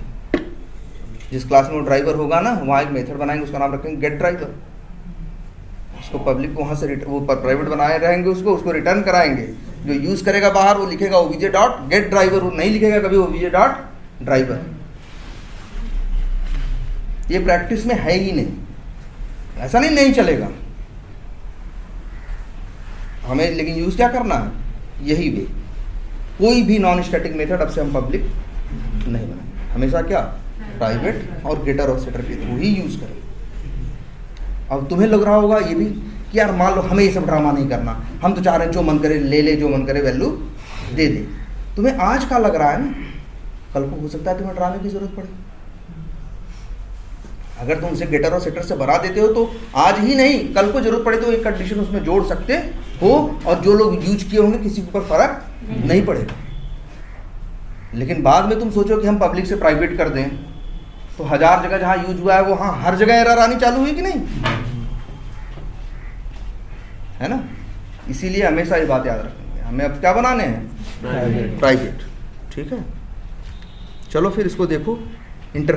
जिस क्लास में वो ड्राइवर होगा ना, वहाँ एक मेथड बनाएंगे, उसका नाम रखेंगे गेट ड्राइवर। उसको पब्लिक को वहाँ से वो प्राइवेट बनाए रहेंगे, उसको रिटर्न कराएंगे। जो यूज करेगा बाहर वो लिखेगा ओबीजे डॉट गेट ड्राइवर, वो नहीं लिखेगा कभी ओबीजे डॉट ड्राइवर। ये प्रैक्टिस में है ही नहीं, ऐसा नहीं चलेगा हमें। लेकिन यूज क्या करना है, यही वे। कोई भी नॉन स्टैटिक मेथड अब से हम पब्लिक नहीं बनाएंगे, हमेशा क्या प्राइवेट और गेटर और सेटर के थ्रू ही यूज करें। अब तुम्हें लग रहा होगा ये भी कि यार मान लो हमें ये सब ड्रामा नहीं करना, हम तो चाह रहे हैं जो मन करे ले ले, जो मन करे वैल्यू दे दे। तुम्हें आज का लग रहा है ना, कल को हो सकता है तुम्हें ड्रामे की जरूरत पड़े। अगर तुम उसे गेटर और सेटर से भरा देते हो तो आज ही नहीं, कल को जरूरत पड़े तो एक कंडीशन उसमें जोड़ सकते हो, और जो लोग यूज किए होंगे किसी के ऊपर फर्क नहीं पड़ेगा। लेकिन बाद में तुम सोचो कि हम पब्लिक से प्राइवेट कर दें, तो 1000 जगह जहां यूज हुआ है वो हाँ हर जगह एरर आनी चालू हुई कि नहीं, है ना। इसीलिए हमेशा ये बात याद रखेंगे, हमें अब क्या बनाने हैं, प्राइवेट। ठीक है, चलो फिर इसको देखो इंटरफेस।